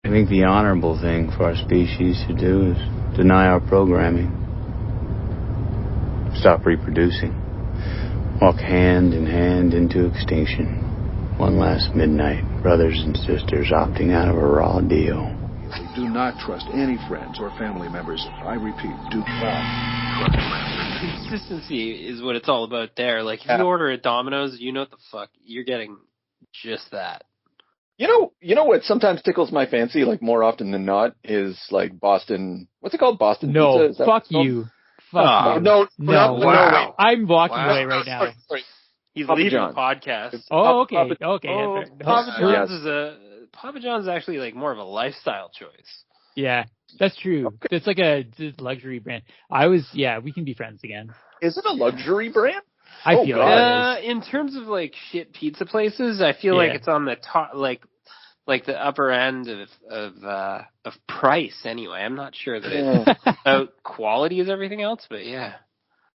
I think the honorable thing for our species to do is deny our programming. Stop reproducing. Walk hand in hand into extinction. One last midnight, brothers and sisters opting out of a raw deal. Do not trust any friends or family members. I repeat, do not trust friends. Consistency is what it's all about there. Like, if you order at Domino's, you know what the fuck, you're getting just that. You know what sometimes tickles my fancy, like more often than not, is like Boston. What's it called? Boston pizza? Is that fuck you. Fuck you. No. Wow. I'm walking away right now. Sorry. He's Papa leaving John's. the podcast. Oh, okay. Papa John's is actually like more of a lifestyle choice. Yeah, that's true. Okay. It's like a luxury brand. We can be friends again. Is it a luxury brand? I feel like in terms of like shit pizza places, I feel like it's on the top, like the upper end of price. Anyway, I'm not sure that it's about quality as everything else, but yeah.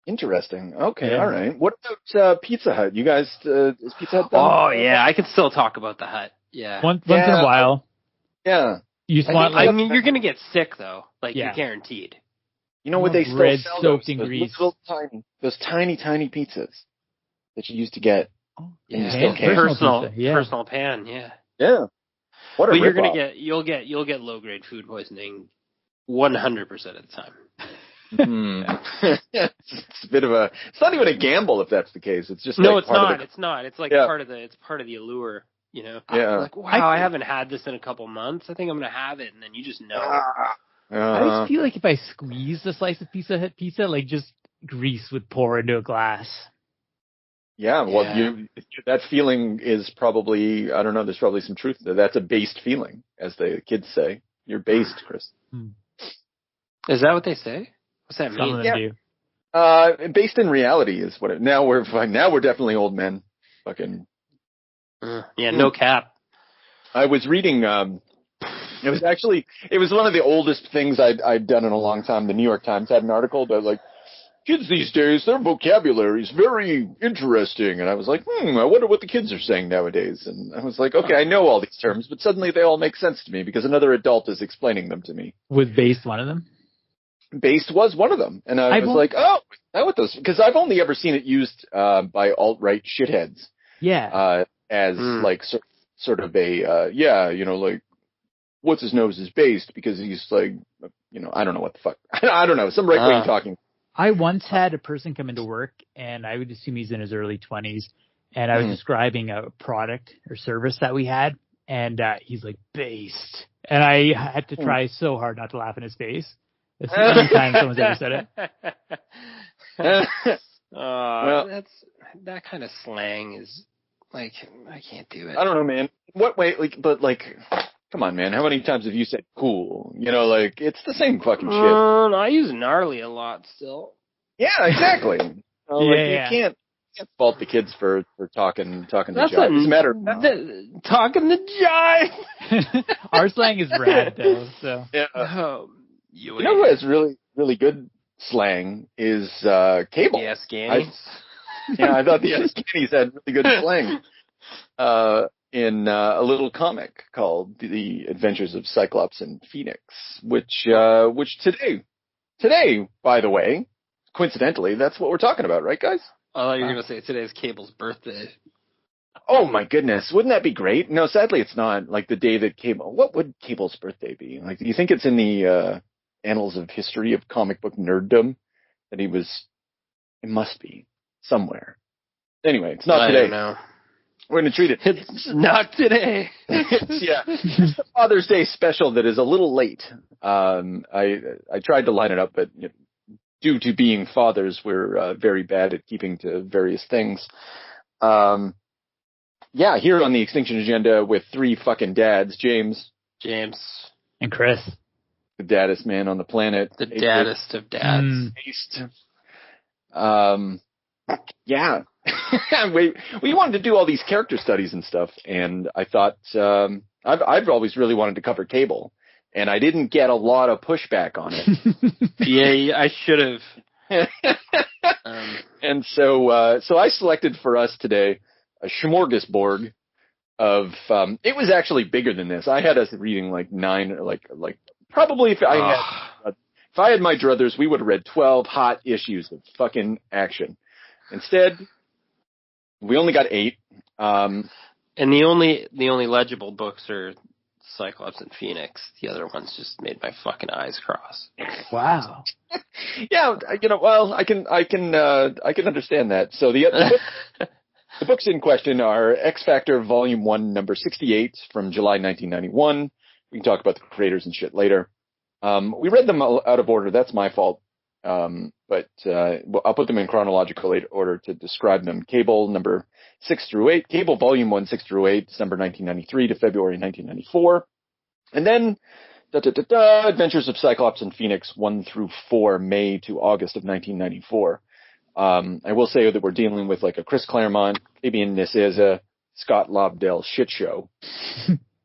Interesting. Okay, all right. What about Pizza Hut? You guys, is Pizza Hut done? Oh yeah, I can still talk about the Hut. Yeah, once in a while. Yeah. You just want. I mean, you're gonna get sick though. Like you're guaranteed. You know what they still sell? Those tiny pizzas that you used to get. Oh, yeah, personal pan. Yeah. Yeah. But you're gonna get you'll get low grade food poisoning 100% of the time. It's a bit of a. It's not even a gamble if that's the case. It's just no, like it's not. It's not. It's like part of the allure. You know. Yeah. Like, wow, I haven't had this in a couple months. I think I'm gonna have it, and then you just know. I just feel like if I squeeze a slice of Pizza Hut pizza, like just grease would pour into a glass. Yeah, well, that feeling is probably, I don't know, there's probably some truth to that. That's a based feeling, as the kids say. You're based, Chris. Is that what they say? What's that mean? Some of them do. Based in reality is what it, now we're definitely old men. Fucking. No cap. I was reading, it was one of the oldest things I'd done in a long time. The New York Times had an article about like, kids these days, their vocabulary is very interesting. And I was like, I wonder what the kids are saying nowadays. And I was like, okay, I know all these terms, but suddenly they all make sense to me because another adult is explaining them to me. Was based one of them? Based was one of them. And I was like, oh, I what those, because I've only ever seen it used by alt-right shitheads. Yeah. As like sort of a, like, what's his nose is based because he's like, I don't know what the fuck. I don't know. Some right-wing talking. I once had a person come into work, and I would assume he's in his early 20s, and I was describing a product or service that we had, and he's like, based. And I had to try so hard not to laugh in his face. That's the only time someone's ever said it. That kind of slang is, like, I can't do it. I don't know, man. What way, come on, man. How many times have you said cool? Like, it's the same fucking shit. I use gnarly a lot still. Yeah, exactly. You can't fault the kids for talking the jive. It's a matter of talking the jive. Our slang is rad, though. So. Yeah. You know what is really, really good slang is cable. Yes, Scannies. I thought the Scannies had really good slang. In a little comic called The Adventures of Cyclops and Phoenix, which today, by the way, coincidentally, that's what we're talking about, right, guys? I thought you were going to say today's Cable's birthday. Oh my goodness, wouldn't that be great? No, sadly it's not. Like the day that Cable, what would Cable's birthday be? Like, do you think it's in the annals of history of comic book nerddom that he was? It must be somewhere. Anyway, it's not today. I don't know. We're going to treat it. It's not today. It's a Father's Day special that is a little late. I tried to line it up, but due to being fathers, we're very bad at keeping to various things. Here on the Extinction Agenda with three fucking dads, James. And Chris. The daddest man on the planet. The daddest of dads. Yeah. we wanted to do all these character studies and stuff, and I thought I've always really wanted to cover Cable, and I didn't get a lot of pushback on it. Yeah, I should have. And so I selected for us today a smorgasbord of it was actually bigger than this. I had us reading like 9 or like probably if I had my druthers, we would have read 12 hot issues of fucking action. Instead, we only got 8. And the only legible books are Cyclops and Phoenix. The other ones just made my fucking eyes cross. Wow. Yeah, well, I can understand that. So the books in question are X Factor Volume 1, number 68 from July 1991. We can talk about the creators and shit later. We read them out of order. That's my fault. But I'll put them in chronological order to describe them. Cable number 6 through 8. Cable Volume 1, 6 through 8, December 1993 to February 1994. And then Adventures of Cyclops and Phoenix 1 through 4, May to August of 1994. I will say that we're dealing with like a Chris Claremont, Fabian Nicieza, Scott Lobdell shit show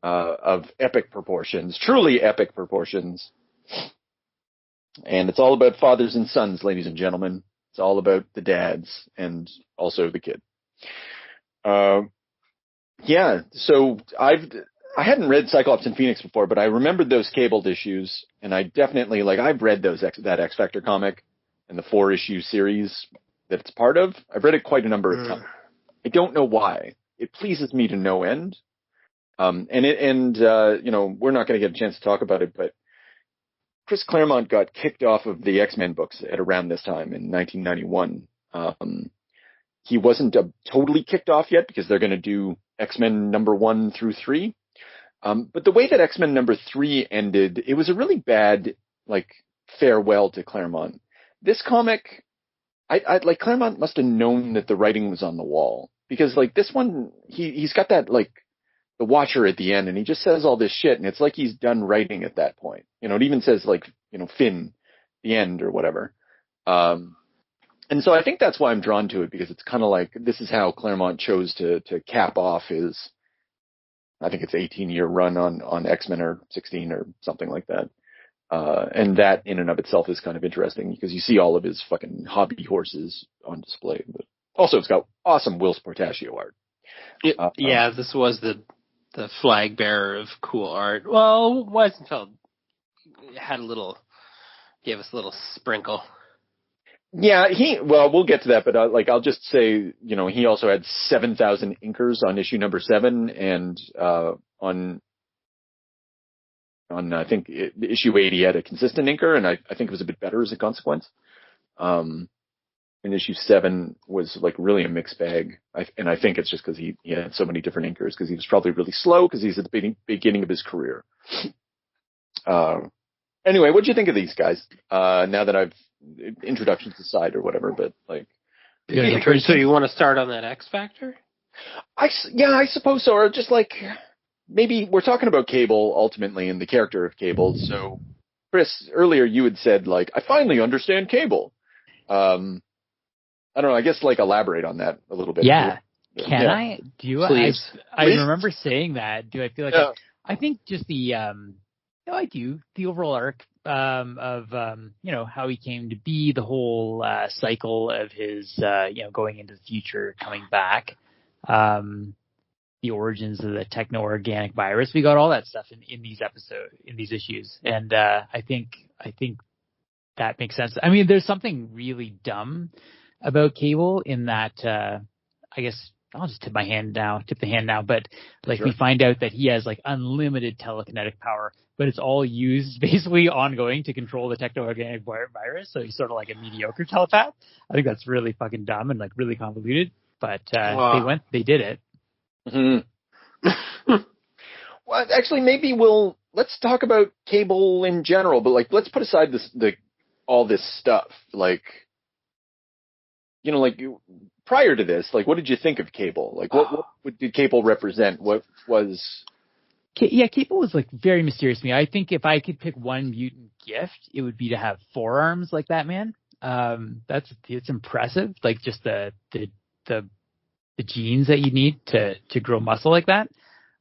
of epic proportions, truly epic proportions. And it's all about fathers and sons, ladies and gentlemen. It's all about the dads and also the kid. Yeah, so I hadn't read Cyclops and Phoenix before, but I remembered those cabled issues, and I definitely, I've read that X Factor comic and the 4-issue series that it's part of. I've read it quite a number of times. I don't know why. It pleases me to no end. We're not going to get a chance to talk about it, but Chris Claremont got kicked off of the X-Men books at around this time in 1991. He wasn't totally kicked off yet because they're going to do X-Men number 1 through 3. But the way that X-Men number 3 ended, it was a really bad, farewell to Claremont. This comic, Claremont must have known that the writing was on the wall. Because, this one, he's got that, the Watcher at the end, and he just says all this shit, and it's like he's done writing at that point. It even says, Finn, the end, or whatever. And so I think that's why I'm drawn to it, because it's kind of this is how Claremont chose to cap off his, I think it's 18-year run on X-Men, or 16 or something like that. And that in and of itself is kind of interesting, because you see all of his fucking hobby horses on display. But also it's got awesome Will Portaccio art. This was the flag bearer of cool art. Well, Weisenfeld gave us a little sprinkle. Yeah, we'll get to that, but I'll just say, he also had 7,000 inkers on issue number 7, and on I think issue 80 had a consistent inker, and I think it was a bit better as a consequence. And issue 7 was really a mixed bag, and I think it's just because he had so many different inkers, because he was probably really slow because he's at the beginning of his career. Anyway, what'd you think of these guys? Now that I've introductions aside or whatever, but so you want to start on that X Factor? I suppose so, or just maybe we're talking about Cable ultimately and the character of Cable. So, Chris, earlier you had said I finally understand Cable. I don't know. I guess elaborate on that a little bit. Yeah. Can I? Please. I remember saying that. Do I feel like I think just the I do the overall arc of how he came to be, the whole cycle of his going into the future, coming back, the origins of the techno-organic virus. We got all that stuff in these issues, and I think that makes sense. I mean, there's something really dumb about Cable in that I guess I'll just tip the hand now, but sure. We find out that he has unlimited telekinetic power, but it's all used basically ongoing to control the techno-organic virus. So he's sort of a mediocre telepath. I think that's really fucking dumb and really convoluted, but they did it. Mm-hmm. Well, actually, maybe let's talk about Cable in general, but let's put aside all this stuff. Prior to this, what did you think of Cable? What did Cable represent? What was... Yeah, Cable was very mysterious to me. I think if I could pick one mutant gift, it would be to have forearms like Batman. It's impressive. Just the genes that you need to grow muscle like that.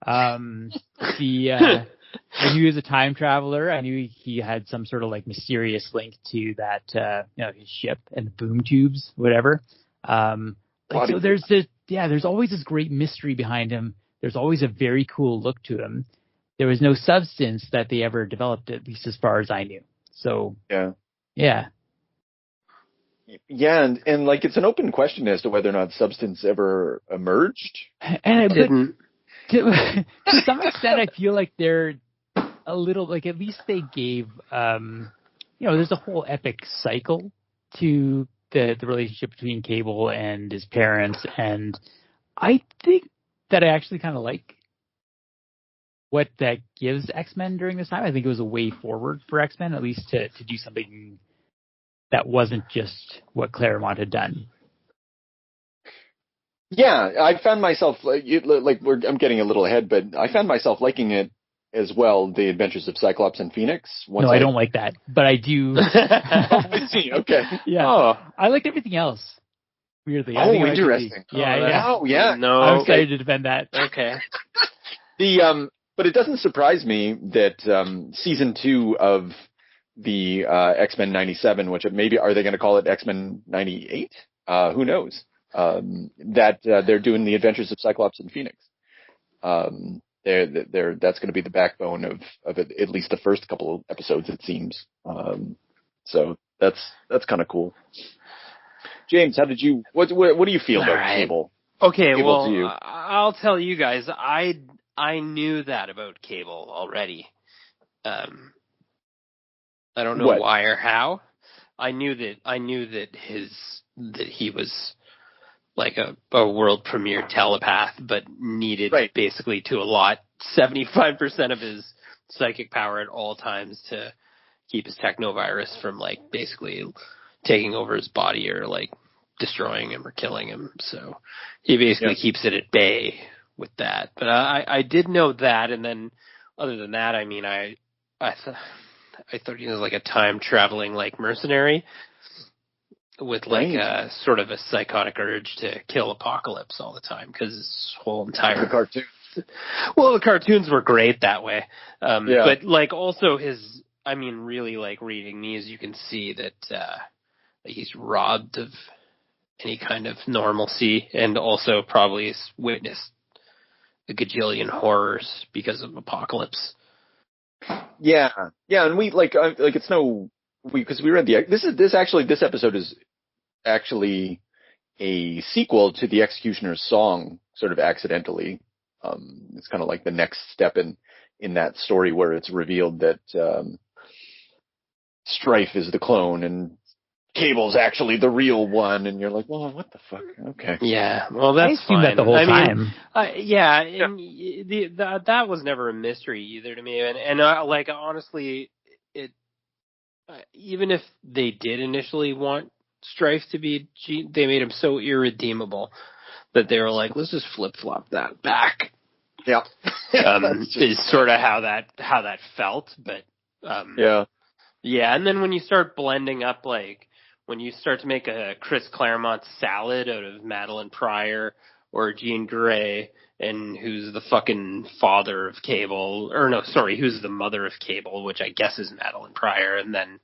I knew he was a time traveler. I knew he had some sort of mysterious link to that his ship and the boom tubes, whatever. So there's always this great mystery behind him. there's always a very cool look to him. There was no substance that they ever developed, at least as far as I knew. So yeah. Yeah, and like it's an open question as to whether or not substance ever emerged. And it didn't. To some extent, I feel like they're a little like at least they gave there's a whole epic cycle to the relationship between Cable and his parents, and I think that I actually kind of like what that gives X-Men during this time. I think it was a way forward for X-Men, at least to do something that wasn't just what Claremont had done. Yeah, I found myself I'm getting a little ahead, but I found myself liking it as well. The Adventures of Cyclops and Phoenix. No, I don't like that, but I do. I see. Okay. Yeah. Oh. I liked everything else. Weirdly. Oh, interesting. Yeah. Oh, yeah. No. I'm excited to defend that. Okay. But it doesn't surprise me that season 2 of the X-Men 97, which maybe are they going to call it X-Men 98? Who knows? That they're doing the Adventures of Cyclops and Phoenix. That's going to be the backbone of at least the first couple of episodes, it seems. So that's kind of cool. James, what do you feel about Cable? Okay, Cable to you? I'll tell you guys, I knew that about Cable already. I don't know why or how. I knew that he was like a world premiere telepath, but needed basically to allot 75% of his psychic power at all times to keep his technovirus from like basically taking over his body or like destroying him or killing him. So he basically keeps it at bay with that. But I did know that, and then other than that, I mean, I thought he was like a time traveling like mercenary with like a sort of a psychotic urge to kill Apocalypse all the time because his whole entire the cartoons. Well, the cartoons were great that way, but like also really like reading these, you can see that he's robbed of any kind of normalcy, and also probably has witnessed a gajillion horrors because of Apocalypse. Yeah, and we because we read this episode is actually a sequel to the Executioner's Song, sort of accidentally. It's kind of like the next step in that story where it's revealed that Strife is the clone and Cable's actually the real one, and you're like, well, what the fuck? Okay. Yeah, well, that's fine. That the whole time. That was never a mystery either to me, and like honestly, it even if they did initially want Strife to be, they made him so irredeemable that they were like, let's just flip flop that back. Yeah, is sort of how that felt, but and then when you start blending up like. When you start to make a Chris Claremont salad out of Madeline Pryor or Jean Grey, and who's the fucking father of Cable, who's the mother of Cable, which I guess is Madeline Pryor, and then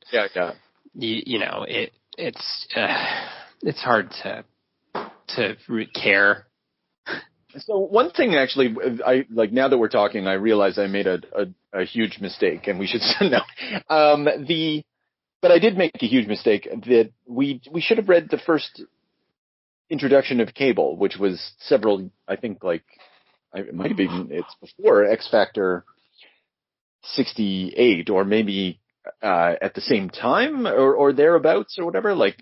it's hard to care. So one thing actually, I like now that we're talking, I realize I made a huge mistake, and we should know But I did make a huge mistake that we should have read the first introduction of Cable, which was it might have been, it's before X Factor 68, or maybe at the same time or thereabouts or whatever. Like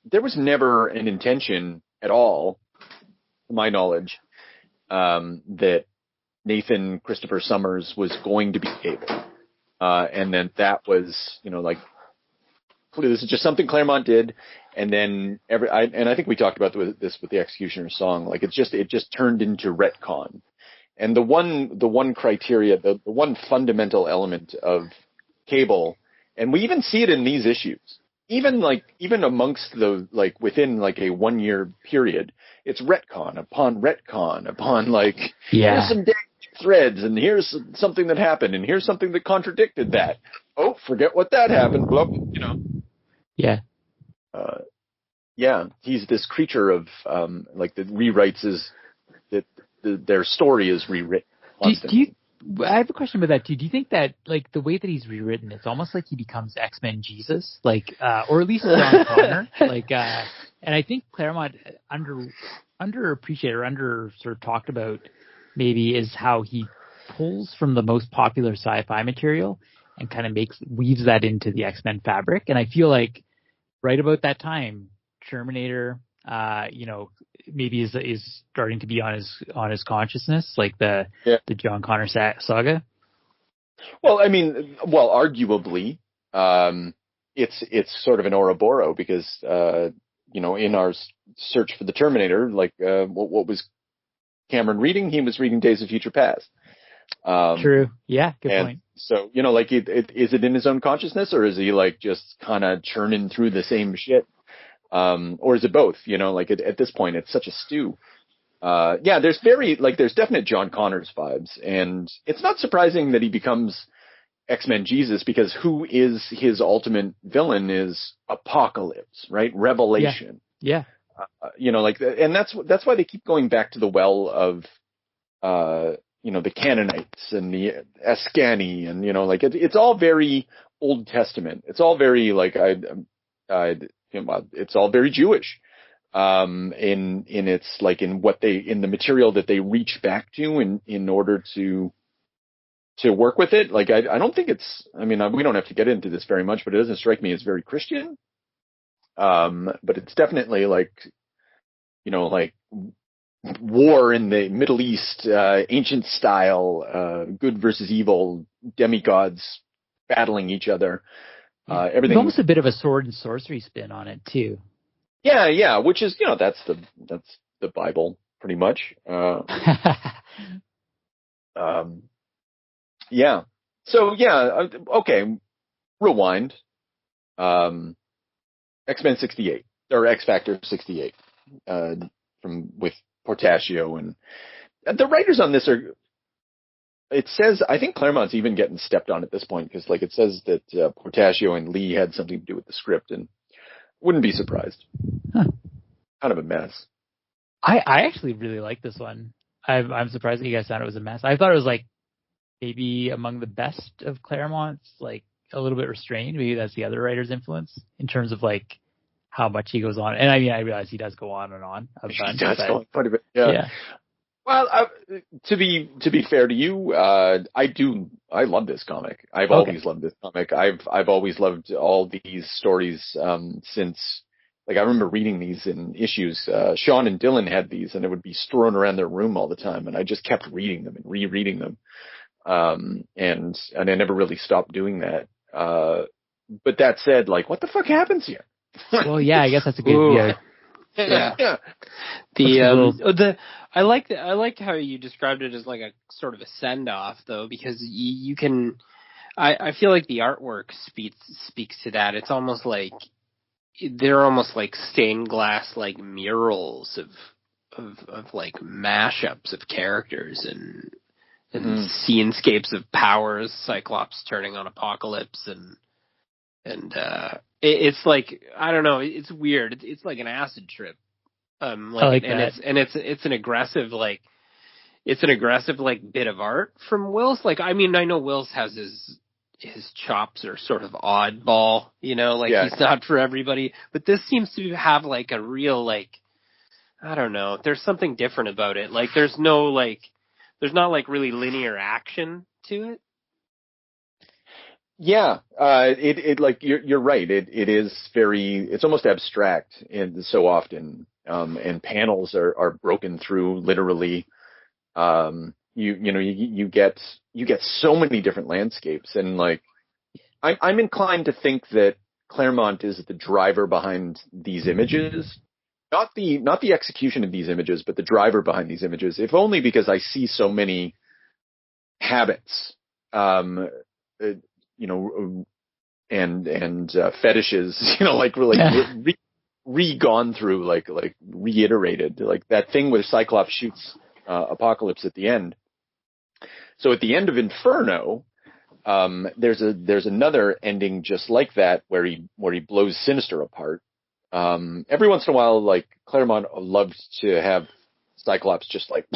there was never an intention at all, to my knowledge, that Nathan Christopher Summers was going to be Cable, and then that was this is just something Claremont did, and then I think we talked about this with the Executioner's Song. Like it just turned into retcon, and the one criteria, the one fundamental element of Cable, and we even see it in these issues, even amongst within a 1 year period, it's retcon upon here's some threads, and here's something that happened, and here's something that contradicted that. Oh, forget what that happened. Blah, Yeah. He's this creature of that rewrites their story is rewritten constantly. I have a question about that too. Do you think that, like, the way that he's rewritten, it's almost like he becomes X-Men Jesus, like, or at least John Connor, like, and I think Claremont underappreciated or under sort of talked about maybe is how he pulls from the most popular sci-fi material and kind of weaves that into the X-Men fabric. And I feel like right about that time, Terminator, maybe is starting to be on his consciousness, like the John Connor saga. Well, I mean, arguably, it's sort of an Ouroboros because in our search for the Terminator, like what was Cameron reading? He was reading Days of Future Past. True. Yeah. Good point. So, like, is it in his own consciousness, or is he like just kind of churning through the same shit? Or is it both? Like at this point, it's such a stew. There's definite John Connors vibes, and it's not surprising that he becomes X-Men Jesus, because who is his ultimate villain is Apocalypse, right? Revelation. Yeah. And that's why they keep going back to the well of, the Canaanites and the Ascani, and, it's all very Old Testament. It's all very, like, it's all very Jewish, in its, like, in the material that they reach back to in order to work with it. Like, I don't think we don't have to get into this very much, but it doesn't strike me as very Christian. But it's definitely like war in the Middle East, ancient style, good versus evil, demigods battling each other. Everything. There's almost a bit of a sword and sorcery spin on it too. Yeah, which is, that's the Bible pretty much. Yeah. So yeah, okay. Rewind. X-Men 68 or X Factor 68, with Portacio, and the writers on this are. It says, I think Claremont's even getting stepped on at this point, because, like, it says that Portacio and Lee had something to do with the script, and wouldn't be surprised. Huh. Kind of a mess. I actually really like this one. I'm surprised that you guys thought it was a mess. I thought it was, like, maybe among the best of Claremont's, like, a little bit restrained. Maybe that's the other writer's influence in terms of, like, how much he goes on. And I mean, I realize he does go on and on. He does go on quite a bit. Yeah. Well, to be fair to you, I love this comic. I've always loved this comic. I've always loved all these stories, since, like, I remember reading these in issues. Sean and Dylan had these, and it would be strewn around their room all the time, and I just kept reading them and rereading them. And I never really stopped doing that. But that said, like, what the fuck happens here? Well, yeah, I guess that's a good. Yeah. I liked how you described it as like a sort of a send off, though, because you can. I feel like the artwork speaks to that. It's almost like they're almost like stained glass, like murals of like mashups of characters and scenescapes of Powers, Cyclops turning on Apocalypse, and it's like, I don't know, it's weird. It's like an acid trip. I like that. It's an aggressive bit of art from Wills. Like, I mean, I know Wills has his chops are sort of oddball, he's not for everybody, but this seems to have like a real, like, I don't know, there's something different about it. Like, there's not like really linear action to it. Yeah, it like you're right. It is it's almost abstract, and so often, and panels are broken through literally. You get so many different landscapes, and like I'm inclined to think that Claremont is the driver behind these images, not the execution of these images, but the driver behind these images. If only because I see so many habits, and fetishes, re-gone through, like reiterated, like that thing where Cyclops shoots Apocalypse at the end. So at the end of Inferno, there's another ending just like that where he blows Sinister apart. Every once in a while, like, Claremont loves to have Cyclops just like,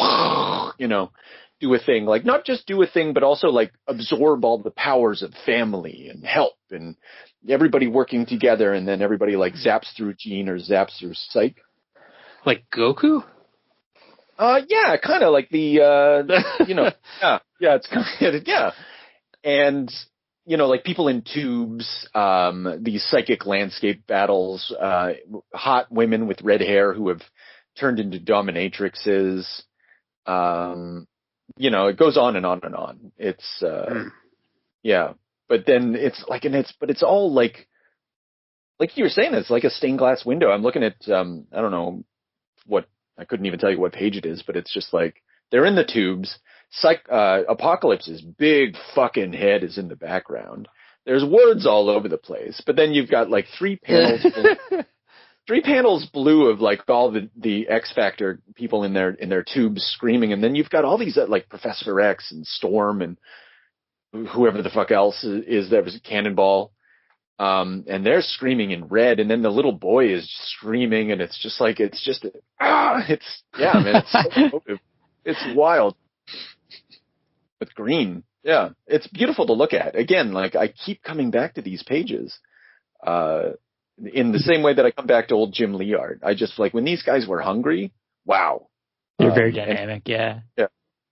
do a thing, like not just do a thing, but also like absorb all the powers of family and help and everybody working together. And then everybody like zaps through Jean or zaps through Psych. Like Goku? Yeah, kind of like the, it's kind of, yeah. And, like people in tubes, these psychic landscape battles, hot women with red hair who have turned into dominatrixes. It goes on and on and on. It's, yeah. But then it's like, but it's all like you were saying, it's like a stained glass window. I'm looking at, I don't know I couldn't even tell you what page it is, but it's just like, they're in the tubes. Apocalypse's big fucking head is in the background. There's words all over the place, but then you've got like three panels blue of like all the X Factor people in their tubes screaming, and then you've got all these like Professor X and Storm and whoever the fuck else is there was Cannonball, and they're screaming in red, and then the little boy is screaming, and it's just like it's so emotive. It's wild. With green. Yeah. It's beautiful to look at. Again, like I keep coming back to these pages, in the same way that I come back to old Jim Lee art. I just like when these guys were hungry. Wow. They're very dynamic. Yeah. Yeah.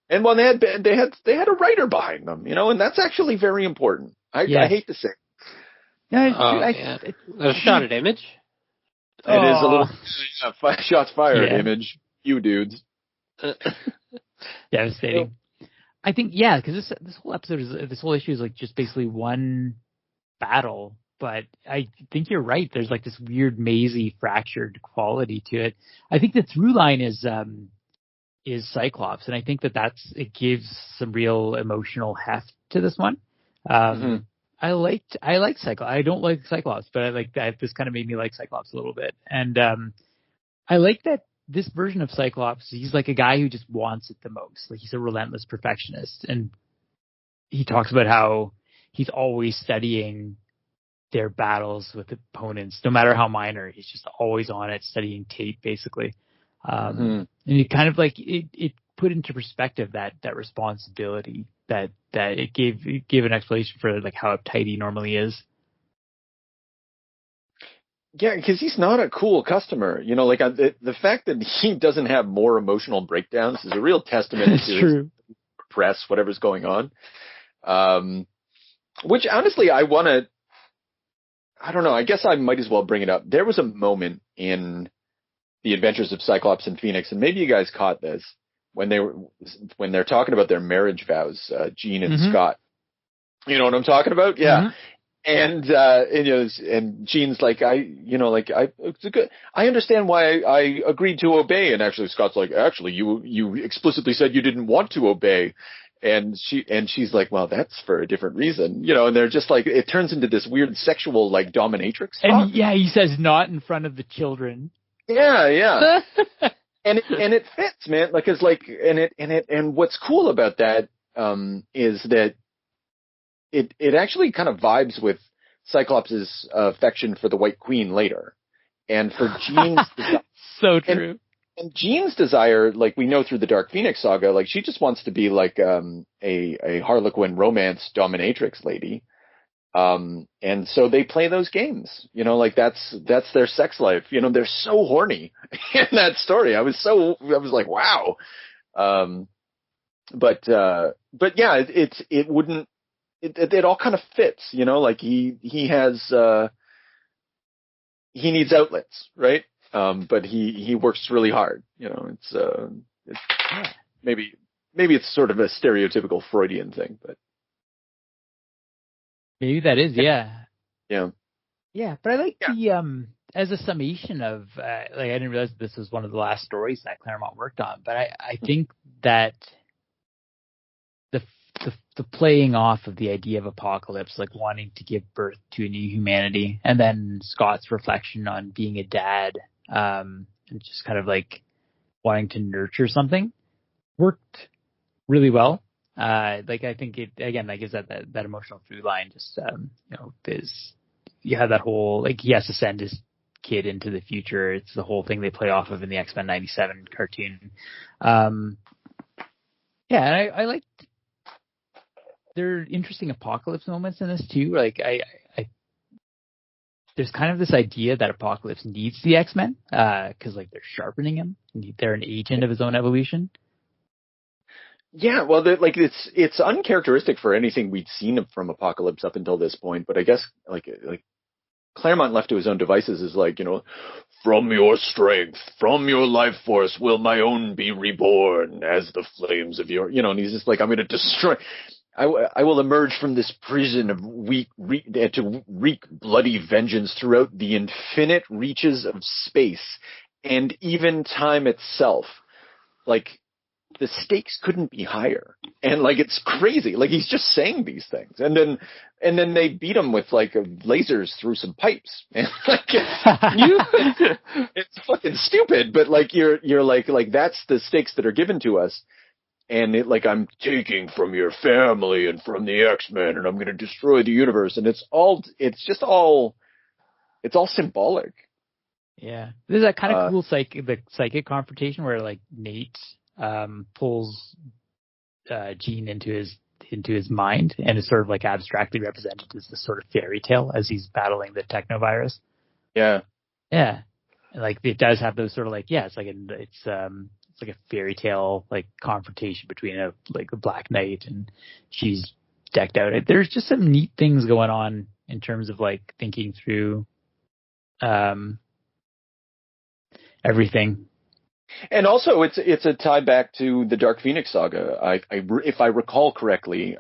And when they had a writer behind them, and that's actually very important. I hate to say. A shot at Image. It is a little shots fired image. You dudes. Devastating. I think, because this whole issue is like just basically one battle, but I think you're right. There's like this weird, mazy, fractured quality to it. I think the through line is Cyclops, and I think it gives some real emotional heft to this one. I like Cyclops. I don't like Cyclops, but I like that. This kind of made me like Cyclops a little bit, and I like that. This version of Cyclops, he's like a guy who just wants it the most. Like he's a relentless perfectionist, and he talks about how he's always studying their battles with opponents, no matter how minor. He's just always on it, studying tape, basically. And it kind of like it put into perspective that responsibility that it gave an explanation for like how uptight he normally is. Yeah, because he's not a cool customer. Like the fact that he doesn't have more emotional breakdowns is a real testament to repress whatever's going on. Which honestly, I don't know. I guess I might as well bring it up. There was a moment in the Adventures of Cyclops and Phoenix, and maybe you guys caught this when they're talking about their marriage vows, Jean and Scott. You know what I'm talking about? Yeah. Mm-hmm. And Jean's like, I understand why I agreed to obey. And actually Scott's like, actually, you explicitly said you didn't want to obey. And she's like, well, that's for a different reason, and they're just like, it turns into this weird sexual, like, dominatrix talk. And he says not in front of the children. Yeah. and it fits, man. Like, it's like, and what's cool about that, is that it actually kind of vibes with Cyclops' affection for the White Queen later. And for Jean's so true. And Jean's desire, like we know through the Dark Phoenix saga, like she just wants to be like a Harlequin romance dominatrix lady. And so they play those games, like that's their sex life. They're so horny in that story. I was like, wow. But yeah, it all kind of fits, like he has, he needs outlets, right? But he works really hard, it's maybe it's sort of a stereotypical Freudian thing, but maybe that is, yeah. Yeah. Yeah. But I like the, as a summation of, like, I didn't realize this was one of the last stories that Claremont worked on, but I think that the playing off of the idea of Apocalypse, like wanting to give birth to a new humanity, and then Scott's reflection on being a dad, and just kind of like wanting to nurture something, worked really well. Like I think it again, like, is that emotional through line, just is you have that whole, like, he has to send his kid into the future. It's the whole thing they play off of in the X-Men 97 cartoon. Yeah, and I like, there are interesting apocalypse moments in this too. Like there's kind of this idea that Apocalypse needs the X-Men, cause like they're sharpening him. They're an agent of his own evolution. Yeah, well, it's uncharacteristic for anything we'd seen from Apocalypse up until this point, but I guess like Claremont left to his own devices is like, from your strength, from your life force will my own be reborn as the flames of your, and he's just like, I'm going to destroy, I will emerge from this prison of to wreak bloody vengeance throughout the infinite reaches of space and even time itself. Like, the stakes couldn't be higher. And like, it's crazy. Like, he's just saying these things. And then they beat him with like lasers through some pipes. And like, it's fucking stupid, but like, you're like, that's the stakes that are given to us. And it, like, I'm taking from your family and from the X-Men and I'm going to destroy the universe. And it's all symbolic. Yeah. There's that kind of cool psychic confrontation where like Nate pulls Jean into his mind and is sort of like abstractly represented as this sort of fairy tale as he's battling the technovirus. Yeah. Yeah. And like it does have those sort of like, yeah, it's like a fairy tale like confrontation between a Black Knight and she's decked out. There's just some neat things going on in terms of like thinking through everything. And also, it's a tie back to the Dark Phoenix saga. If I recall correctly,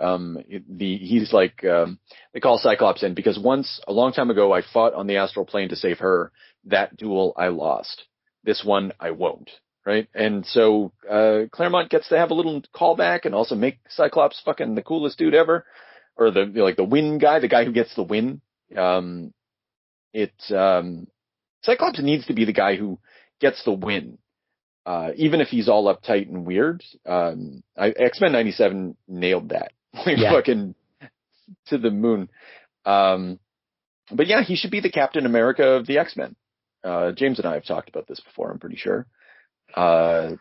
he's like they call Cyclops in because once a long time ago I fought on the astral plane to save her. That duel I lost. This one I won't. Right, and so Claremont gets to have a little callback and also make Cyclops fucking the coolest dude ever, or the win guy, the guy who gets the win. Cyclops needs to be the guy who gets the win. Even if he's all uptight and weird, X-Men 97 nailed that. Fucking to the moon. But yeah, he should be the Captain America of the X-Men. James and I have talked about this before, I'm pretty sure. And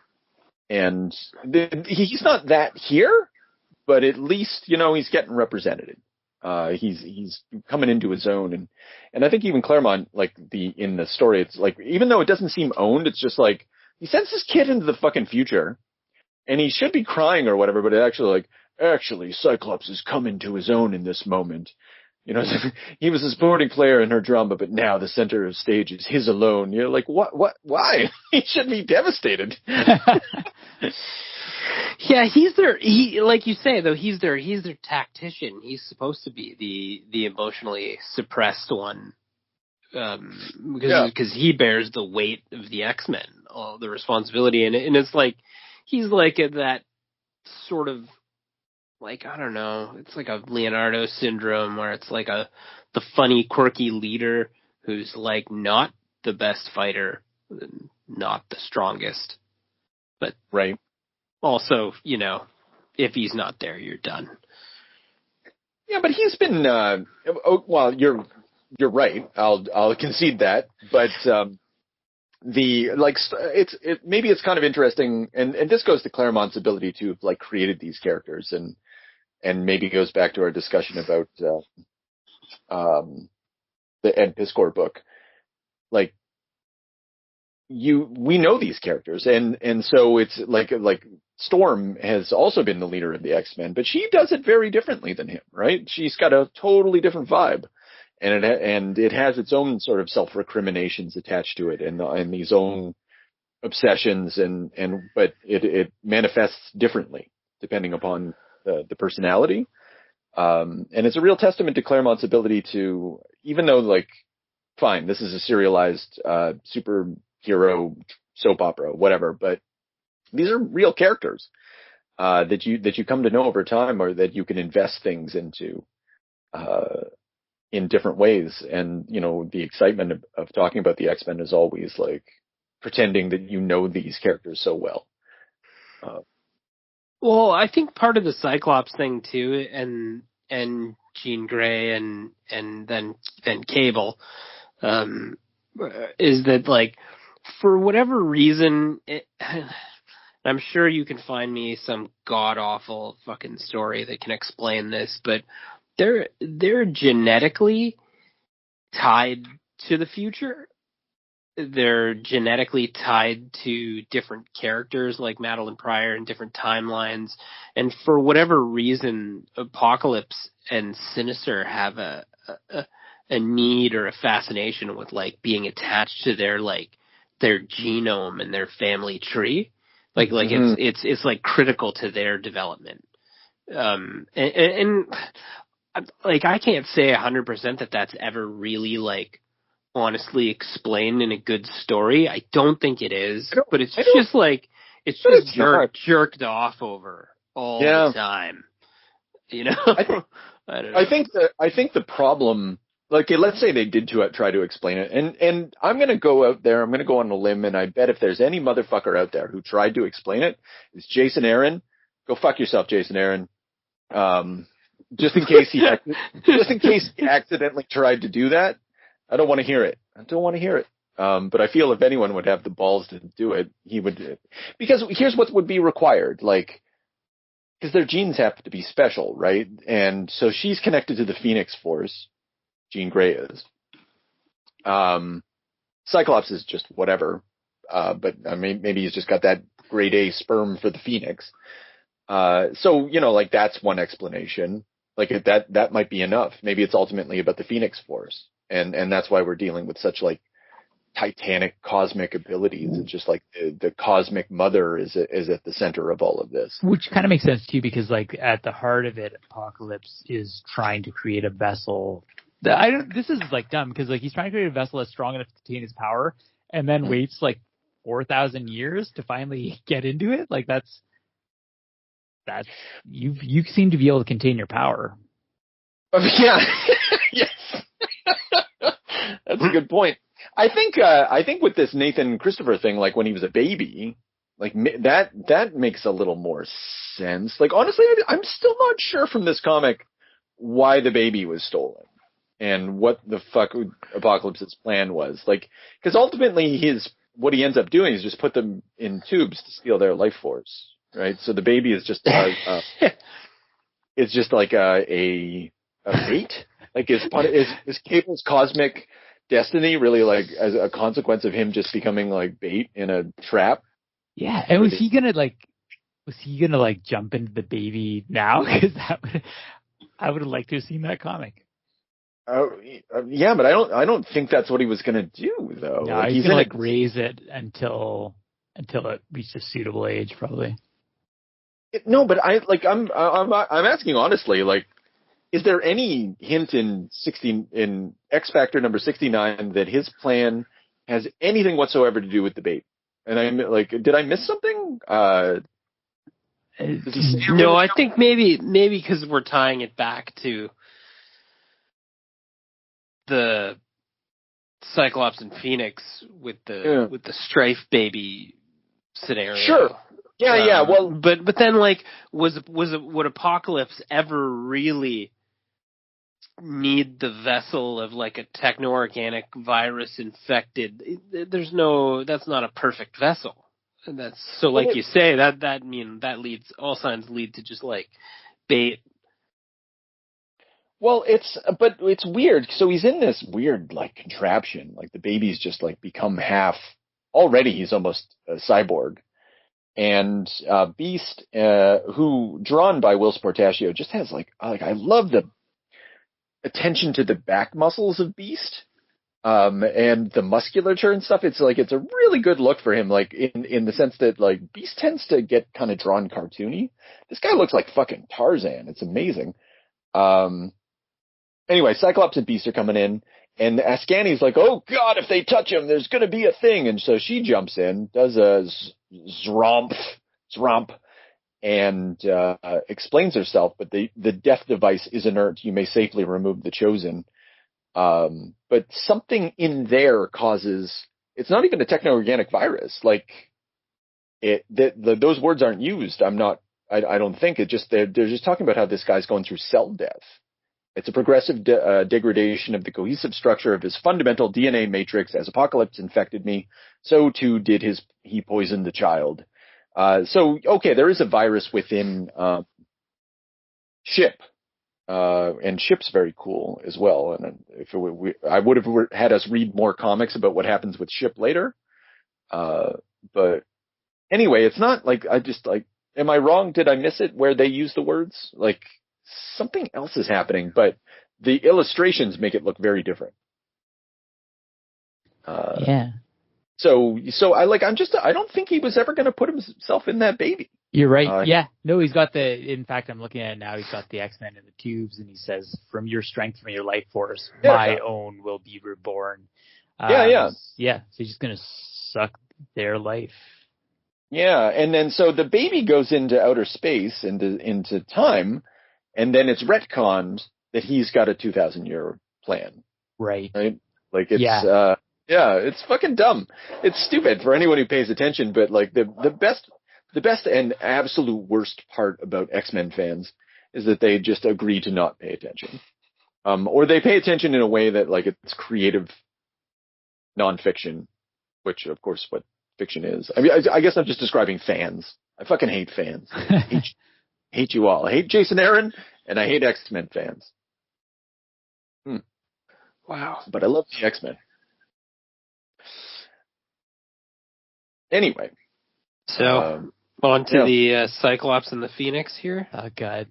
he's not that here, but at least, he's getting represented. He's coming into his own. And I think even Claremont, in the story, it's like, even though it doesn't seem owned, it's just like, he sends this kid into the fucking future, and he should be crying or whatever, but actually, Cyclops is coming to his own in this moment. He was a supporting player in her drama, but now the center of stage is his alone. You're like, what, why? He should be devastated. Yeah, like you say, though, he's their tactician. He's supposed to be the emotionally suppressed one. Because he bears the weight of the X-Men, all the responsibility, and it's like he's like at that sort of like, I don't know, it's like a Leonardo syndrome where it's like the funny, quirky leader who's like not the best fighter, not the strongest, but right. Also, if he's not there, you're done. Yeah, but he's been. Well, you're right. I'll concede that, but maybe it's kind of interesting, and this goes to Claremont's ability to have like created these characters, and maybe goes back to our discussion about the Ed Piskor book. Like, we know these characters, and so it's like Storm has also been the leader of the X-Men, but she does it very differently than him, right? She's got a totally different vibe. And it has its own sort of self-recriminations attached to it, and these own obsessions, but it manifests differently depending upon the personality. And it's a real testament to Claremont's ability to, even though fine, this is a serialized superhero soap opera, whatever, but these are real characters that you come to know over time, or that you can invest things into. In different ways. And, the excitement of talking about the X-Men is always like pretending that these characters so well. Well, I think part of the Cyclops thing too, and Jean Grey and then Cable, is that, like, for whatever reason, I'm sure you can find me some god-awful fucking story that can explain this, but they're genetically tied to the future. They're genetically tied to different characters like Madeline Pryor in different timelines. And for whatever reason, Apocalypse and Sinister have a need or a fascination with, like, being attached to their genome and their family tree. Like it's like critical to their development. And like, I can't say 100% that that's ever really, like, honestly explained in a good story. I don't think it is, but it's just jerked off over all the time. You know, I don't know. I think the problem, like, let's say they did try to explain it, and I'm going to go out there, I'm going to go on a limb, and I bet if there's any motherfucker out there who tried to explain it, it's Jason Aaron. Go fuck yourself, Jason Aaron. Just in case he accidentally tried to do that. I don't want to hear it. But I feel if anyone would have the balls to do it, he would do it. Because here's what would be required, like, because their genes have to be special, right? And so she's connected to the Phoenix Force. Jean Grey is. Cyclops is just whatever. But I mean, maybe he's just got that grade A sperm for the Phoenix. So, you know, like, that's one explanation. Like, that might be enough. Maybe it's ultimately about the Phoenix Force. And that's why we're dealing with such, like, titanic cosmic abilities. It's just like the cosmic mother is at the center of all of this. Which kind of makes sense too, because, like, at the heart of it, Apocalypse is trying to create a vessel. This is, like, dumb, because, like, he's trying to create a vessel that's strong enough to contain his power, and then waits, like, 4,000 years to finally get into it. Like, that's you seem to be able to contain your power. Yeah. Yes. That's a good point. I think with this Nathan Christopher thing, like, when he was a baby, like, that makes a little more sense. Like, honestly, I'm still not sure from this comic why the baby was stolen and what the fuck Apocalypse's plan was. Like, because ultimately what he ends up doing is just put them in tubes to steal their life force, right? So the baby is just it's just like a bait. Like, is Cable's cosmic destiny really, like, as a consequence of him just becoming, like, bait in a trap? Yeah, and was he gonna jump into the baby now? Because I would have liked to have seen that comic. Yeah, but I don't think that's what he was gonna do, though. No, he's gonna raise it until it reached a suitable age, probably. No, but I'm asking honestly, like, is there any hint in X Factor number 69 that his plan has anything whatsoever to do with the bait? And I'm like, did I miss something? No, I think maybe because we're tying it back to the Cyclops and Phoenix with the Strife baby scenario. Sure. Yeah. Well, but then, like, would Apocalypse ever really need the vessel of, like, a techno-organic virus infected? That's not a perfect vessel. And that's so, like you say, all signs lead to just, like, bait. Well, it's weird. So he's in this weird, like, contraption. Like, the baby's just, like, become half. Already he's almost a cyborg. And Beast, who, drawn by Will Sportaccio, just has, like, I love the attention to the back muscles of Beast, and the musculature and stuff. It's like, it's a really good look for him, like, in the sense that, like, Beast tends to get kind of drawn cartoony. This guy looks like fucking Tarzan. It's amazing. Anyway, Cyclops and Beast are coming in, and Ascani's like, oh god, if they touch him, there's gonna be a thing. And so she jumps in, does a zromp, and explains herself, but the death device is inert. You may safely remove the Chosen. But something in there causes, it's not even a techno-organic virus. Like, those words aren't used. I don't think. It just, they're just talking about how this guy's going through cell death. It's a progressive degradation of the cohesive structure of his fundamental DNA matrix. As Apocalypse infected me, so too did he poisoned the child. So, okay, there is a virus within Ship. And Ship's very cool as well. And if I would have had us read more comics about what happens with Ship later. But anyway, it's not like am I wrong? Did I miss it where they use the words? Like something else is happening, but the illustrations make it look very different. Yeah. So I don't think he was ever going to put himself in that baby. You're right. Yeah. No, he's got in fact, I'm looking at it now, he's got the X-Men in the tubes, and he says, from your strength, from your life force, my own will be reborn. Yeah. So he's just going to suck their life. Yeah. And then so the baby goes into outer space, into time, and then it's retconned that he's got a 2,000-year plan. Right. Like it's, it's fucking dumb. It's stupid for anyone who pays attention, but like the best and absolute worst part about X-Men fans is that they just agree to not pay attention. Or they pay attention in a way that like it's creative nonfiction, which of course what fiction is. I mean, I guess I'm just describing fans. I fucking hate fans. Hate you all. I hate Jason Aaron and I hate X-Men fans. Wow. But I love the X-Men. Anyway. So, on to the Cyclops and the Phoenix here. Oh, God.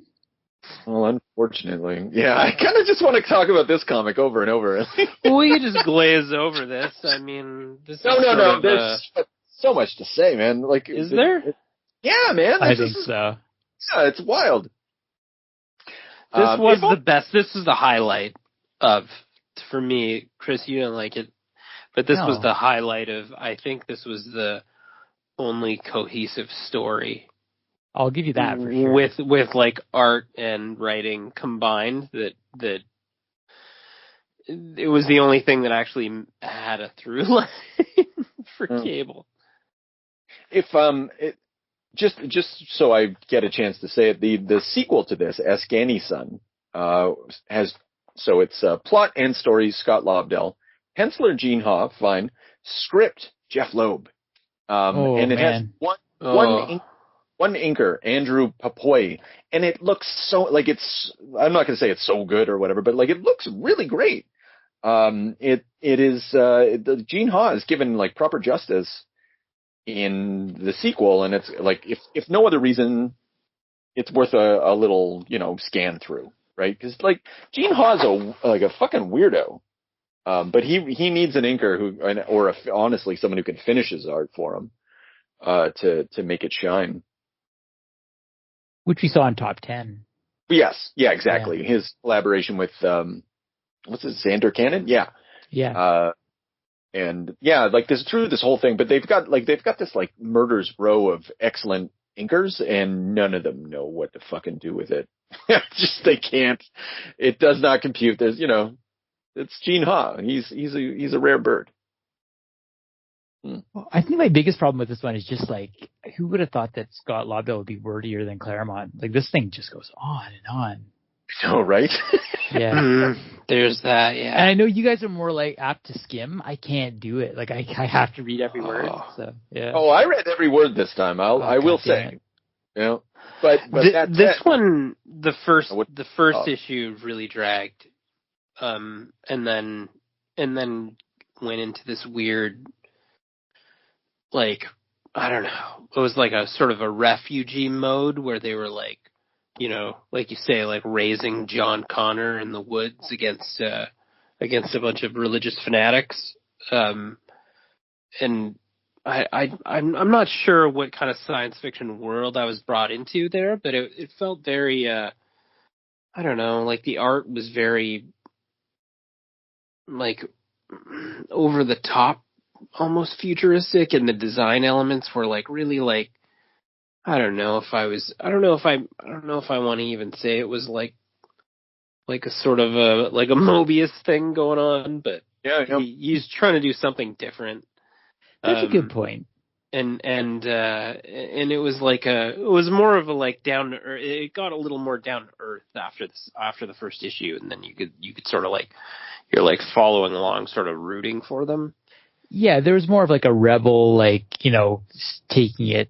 Well, unfortunately. Yeah, I kind of just want to talk about this comic over and over. Well, we could just glaze over this. I mean, this No. There's so much to say, man. Like, is there? Yeah, man. I think so. Yeah, it's wild. This was the best. This is the highlight for me. Chris, you didn't like it, but this was the highlight of, I think this was the only cohesive story. I'll give you that for sure. With like art and writing combined, that it was the only thing that actually had a through line for Cable. If just so I get a chance to say it, the sequel to this, Ascani Son, has, so it's plot and story Scott Lobdell, penciler Gene Ha, fine, script Jeff Loeb, and it has one inker, Andrew Papoy, and it looks so, like, it's, I'm not going to say it's so good or whatever, but like it looks really great. It is the Gene Ha is given like proper justice in the sequel, and it's like, if no other reason, it's worth a little, scan through, right? Because like Gene Ha's a fucking weirdo, but he needs an inker or honestly someone who can finish his art for him, to make it shine. Which we saw in Top 10. Yes, yeah, exactly. Yeah. His collaboration with what's his, Xander Cannon? Yeah. Yeah. And yeah, like through this whole thing, but they've got this like murder's row of excellent inkers, and none of them know what to fucking do with it. Just they can't. It does not compute. There's it's Gene Ha. He's a rare bird. Well, I think my biggest problem with this one is just like, who would have thought that Scott Lobdell would be wordier than Claremont? Like, this thing just goes on and on. Oh, right. Yeah. There's that. Yeah. And I know you guys are more like apt to skim. I can't do it. Like, I have to read every word. So yeah. Oh, I read every word this time. I will say. But this one, the first issue really dragged, and then went into this weird, like, I don't know, it was like a sort of a refugee mode where they were like, like you say, like raising John Connor in the woods against a bunch of religious fanatics. And I'm not sure what kind of science fiction world I was brought into there, but it felt very, I don't know, like the art was very, like, over the top, almost futuristic, and the design elements were like really like, I don't know if I want to even say it was like a sort of a Mobius thing going on, but he's trying to do something different. That's a good point. and it was like it was more of a like down to earth. It got a little more down to earth after the first issue, and then you could sort of like you're like following along, sort of rooting for them. Yeah, there was more of like a rebel, like, taking it,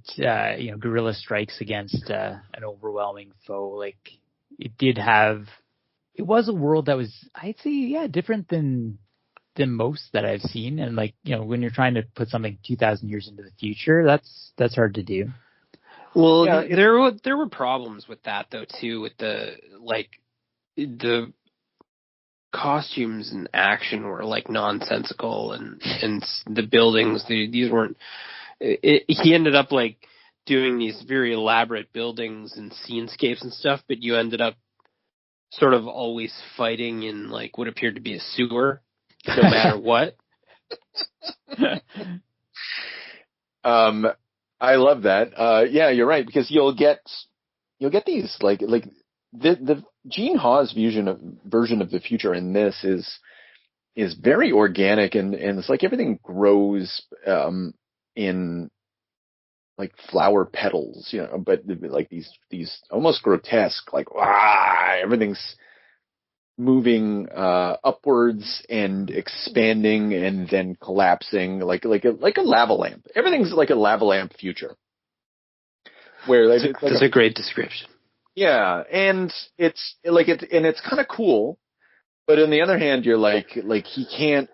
guerrilla strikes against an overwhelming foe. Like, it was a world that was, I'd say, yeah, different than most that I've seen. And like, when you're trying to put something 2,000 years into the future, that's hard to do. Well, yeah, there were problems with that though too, with the costumes and action were like nonsensical, and the buildings, these weren't. He ended up like doing these very elaborate buildings and scenescapes and stuff, but you ended up sort of always fighting in like what appeared to be a sewer, no matter what. I love that. Yeah, you're right, because you'll get these like the Gene Ha's version of the future in this is very organic, and it's like everything grows in like flower petals, but like these almost grotesque, like everything's moving upwards and expanding and then collapsing like a lava lamp. Everything's like a lava lamp future. Where that's a great description. Yeah, and it's kind of cool, but on the other hand, you're like he can't,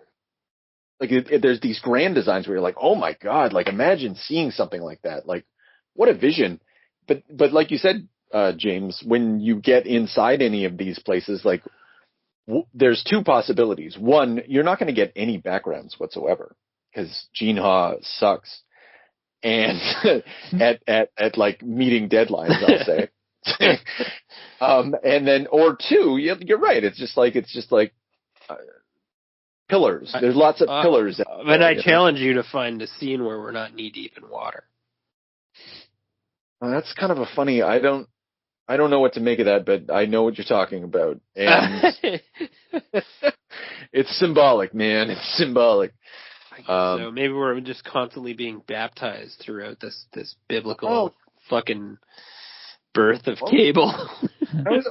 like there's these grand designs where you're like, oh my god, like imagine seeing something like that, like what a vision. But like you said, James, when you get inside any of these places, like there's two possibilities. One, you're not going to get any backgrounds whatsoever because Gene Ha sucks, and at like meeting deadlines, I'll say. And then, or two, you're right. It's just like pillars. There's lots of pillars. But I challenge you to find a scene where we're not knee deep in water. Well, that's kind of a funny. I don't know what to make of that, but I know what you're talking about, and it's symbolic, man. It's symbolic. So maybe we're just constantly being baptized throughout this biblical fucking birth of cable.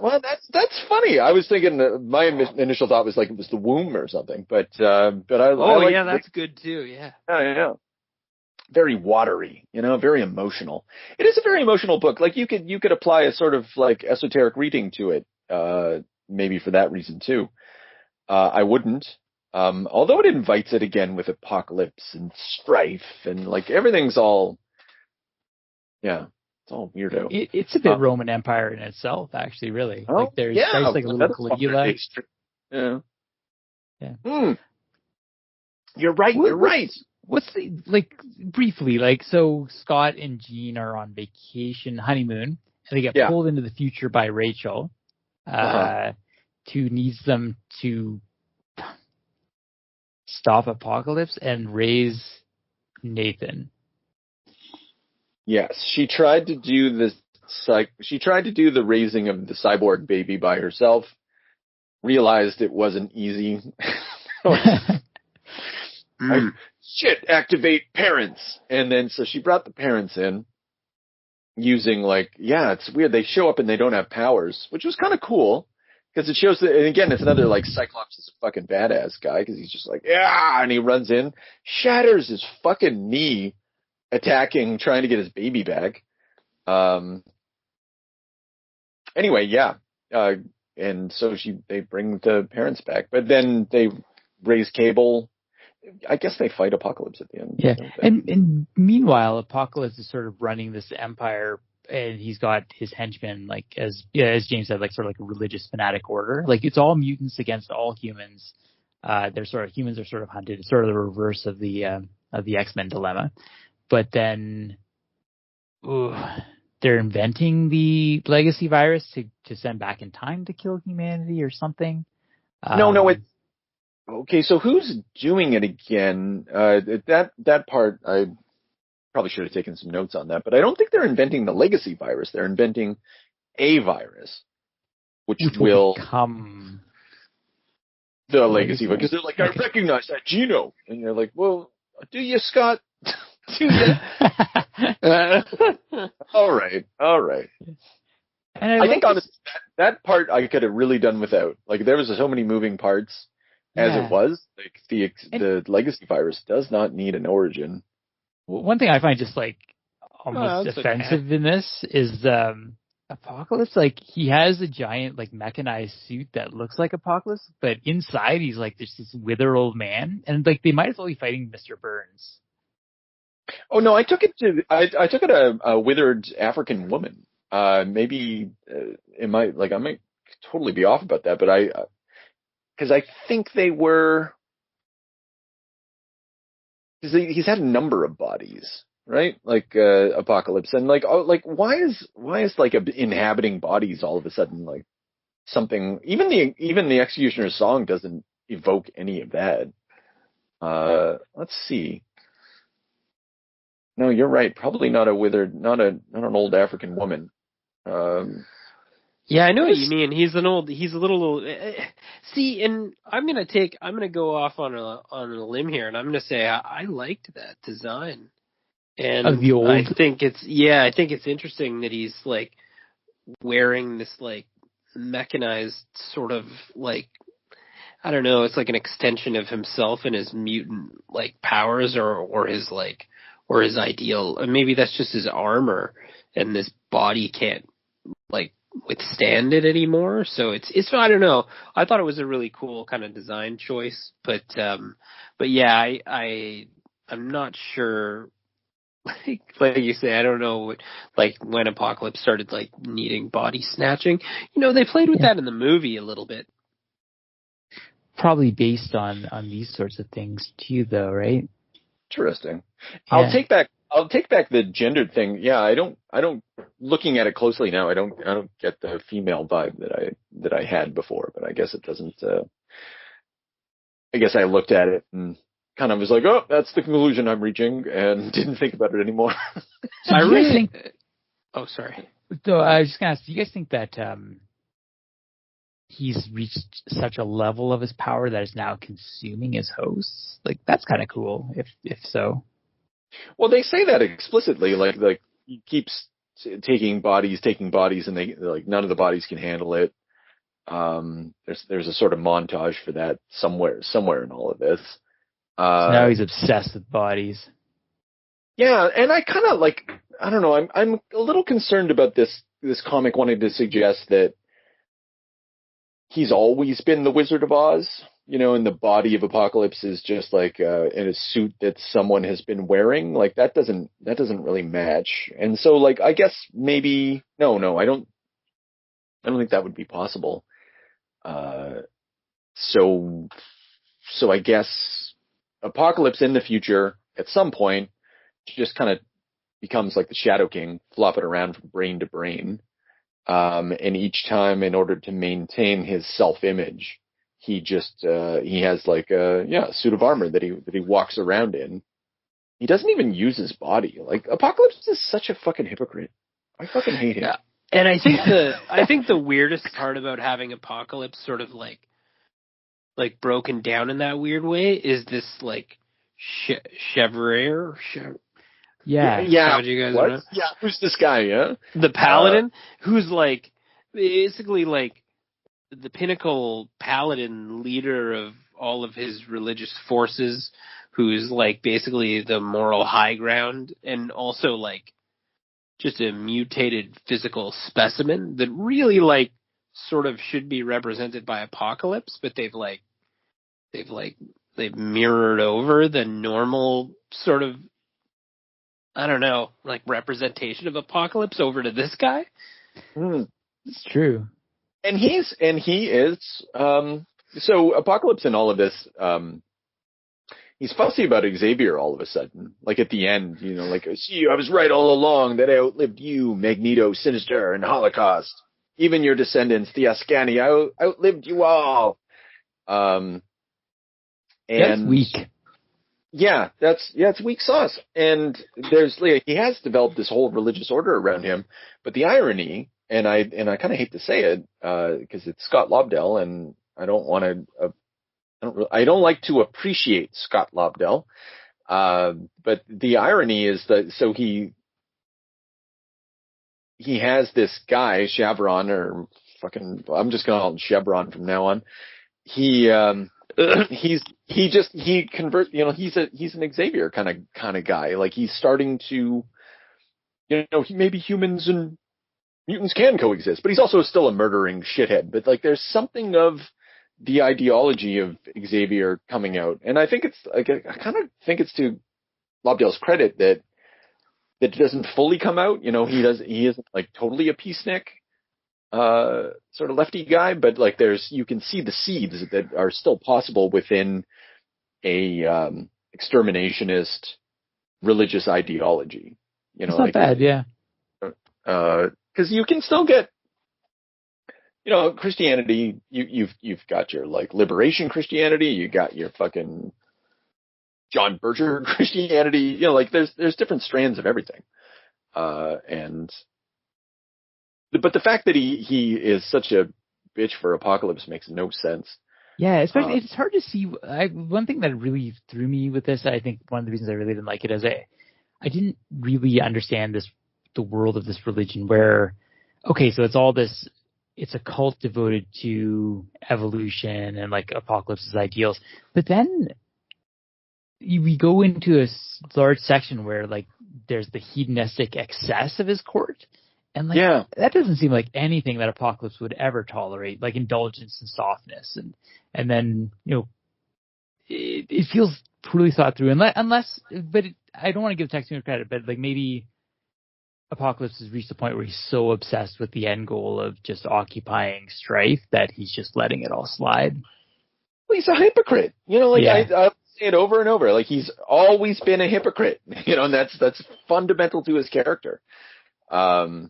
Well, that's funny. I was thinking my initial thought was like it was the womb or something, but I that's good too. Yeah. Yeah. Very watery, very emotional. It is a very emotional book. Like you could apply a sort of like esoteric reading to it, maybe for that reason too. I wouldn't. Although it invites it again with apocalypse and strife and like everything's all, yeah. It's all weirdo. It's a bit Roman Empire in itself, actually, really. Oh, like there's like a little Caligula. Yeah. Yeah. You're right. What's the, like, briefly, like, so Scott and Jean are on vacation, honeymoon, and they get pulled into the future by Rachel, who needs them to stop apocalypse and raise Nathan. Yes, she tried to do the raising of the cyborg baby by herself. Realized it wasn't easy. Activate parents, and then so she brought the parents in using it's weird. They show up and they don't have powers, which was kind of cool because it shows that. And again, it's another like Cyclops is a fucking badass guy because he's just like and he runs in, shatters his fucking knee. Attacking, trying to get his baby back. Anyway, and so they bring the parents back, but then they raise Cable. I guess they fight Apocalypse at the end. Yeah, and meanwhile, Apocalypse is sort of running this empire, and he's got his henchmen, like as James said, like sort of like a religious fanatic order. Like it's all mutants against all humans. Humans are sort of hunted. It's sort of the reverse of the X-Men dilemma. But then they're inventing the legacy virus to send back in time to kill humanity or something. Okay, so who's doing it again? That part, I probably should have taken some notes on that, but I don't think they're inventing the legacy virus. They're inventing a virus, which will become the legacy virus. Because they're like, I recognize that genome. And you're like, well, do you, Scott? do that. All right. And I think honestly, that part I could have really done without. Like, there was so many moving parts as it was. Like, the legacy virus does not need an origin. One thing I find just like almost offensive in this is Apocalypse. Like, he has a giant like mechanized suit that looks like Apocalypse, but inside he's like this withered old man, and like they might as well be fighting Mr. Burns. Oh no, I took it a withered African woman. Maybe I might totally be off about that, but because I think they were, because he's had a number of bodies, right? Like Apocalypse, and why is like inhabiting bodies all of a sudden like something? Even the Executioner's song doesn't evoke any of that. Let's see. No, you're right. Probably not a withered, not an old African woman. Yeah, I know what you mean. He's a little. See, and I'm gonna go off on a limb here, and I'm gonna say I liked that design. And of the old. I think it's interesting that he's like wearing this like mechanized sort of like, I don't know, it's like an extension of himself and his mutant like powers or his ideal. And maybe that's just his armor, and this body can't like withstand it anymore. So it's I don't know. I thought it was a really cool kind of design choice, but yeah, I'm not sure. Like you say, I don't know like when Apocalypse started like needing body snatching. You know, they played with that in the movie a little bit. Probably based on these sorts of things too, though, right? Interesting. Yeah. I'll take back the gendered thing. Yeah, I don't. Looking at it closely now, I don't get the female vibe that I had before. But I guess it doesn't. I guess I looked at it and kind of was like, oh, that's the conclusion I'm reaching, and didn't think about it anymore. So I really think. Oh, sorry. So I was just gonna ask, do you guys think that he's reached such a level of his power that is now consuming his hosts? Like, that's kind of cool, if so. Well, they say that explicitly, like he keeps taking bodies, and they like none of the bodies can handle it. There's a sort of montage for that somewhere in all of this. So now he's obsessed with bodies. Yeah, and I kind of like, I don't know, I'm a little concerned about this comic wanting to suggest that he's always been the Wizard of Oz. You know, and the body of Apocalypse is just like in a suit that someone has been wearing. Like that doesn't really match. And so, like, I guess maybe no, I don't think that would be possible. So I guess Apocalypse in the future at some point just kind of becomes like the Shadow King, flopping around from brain to brain. And each time, in order to maintain his self-image, he has like a suit of armor that he walks around in. He doesn't even use his body. Like, Apocalypse is such a fucking hypocrite. I fucking hate him. Yeah. And I think the weirdest part about having Apocalypse sort of like broken down in that weird way is this like Xavier. Yeah. How do you guys know? Yeah, who's this guy? Yeah, the Paladin, who's like basically like the pinnacle paladin leader of all of his religious forces, who's like basically the moral high ground, and also like just a mutated physical specimen that really like sort of should be represented by Apocalypse, but they've mirrored over the normal sort of, I don't know, like representation of Apocalypse over to this guy. It's true. And he is, so Apocalypse in all of this, he's fussy about Xavier all of a sudden. Like at the end, you know, like, see, I was right all along that I outlived you, Magneto, Sinister, and Holocaust. Even your descendants, the Ascani, I outlived you all. And that's weak. Yeah, it's weak sauce. And he has developed this whole religious order around him, but the irony, and I kind of hate to say it, because it's Scott Lobdell, and I don't like to appreciate Scott Lobdell, But the irony is that so he has this guy Chevron or fucking I'm just gonna call him Chevron from now on. He converts. You know, he's an Xavier kind of guy. Like he's starting to, you know, maybe humans and mutants can coexist, but he's also still a murdering shithead. But like, there's something of the ideology of Xavier coming out, and I think it's like I kind of think it's to Lobdell's credit that it doesn't fully come out. You know, he isn't like totally a peacenik, sort of lefty guy, but like you can see the seeds that are still possible within a exterminationist religious ideology. You know, it's not bad, yeah. Because you can still get, you know, Christianity. You've got your like liberation Christianity. You got your fucking John Berger Christianity. You know, like there's different strands of everything, but the fact that he is such a bitch for Apocalypse makes no sense. Yeah, especially it's hard to see. One thing that really threw me with this, I think one of the reasons I really didn't like it is I didn't really understand the world of this religion where, okay, so it's all this, it's a cult devoted to evolution and like Apocalypse's ideals, but then we go into a large section where like there's the hedonistic excess of his court. And like, that doesn't seem like anything that Apocalypse would ever tolerate, like indulgence and softness. And then, you know, it feels poorly thought through I don't want to give Tex too much credit, but like maybe Apocalypse has reached the point where he's so obsessed with the end goal of just occupying Strife that he's just letting it all slide. Well, he's a hypocrite. You know, like I say it over and over. Like he's always been a hypocrite. You know, and that's fundamental to his character. I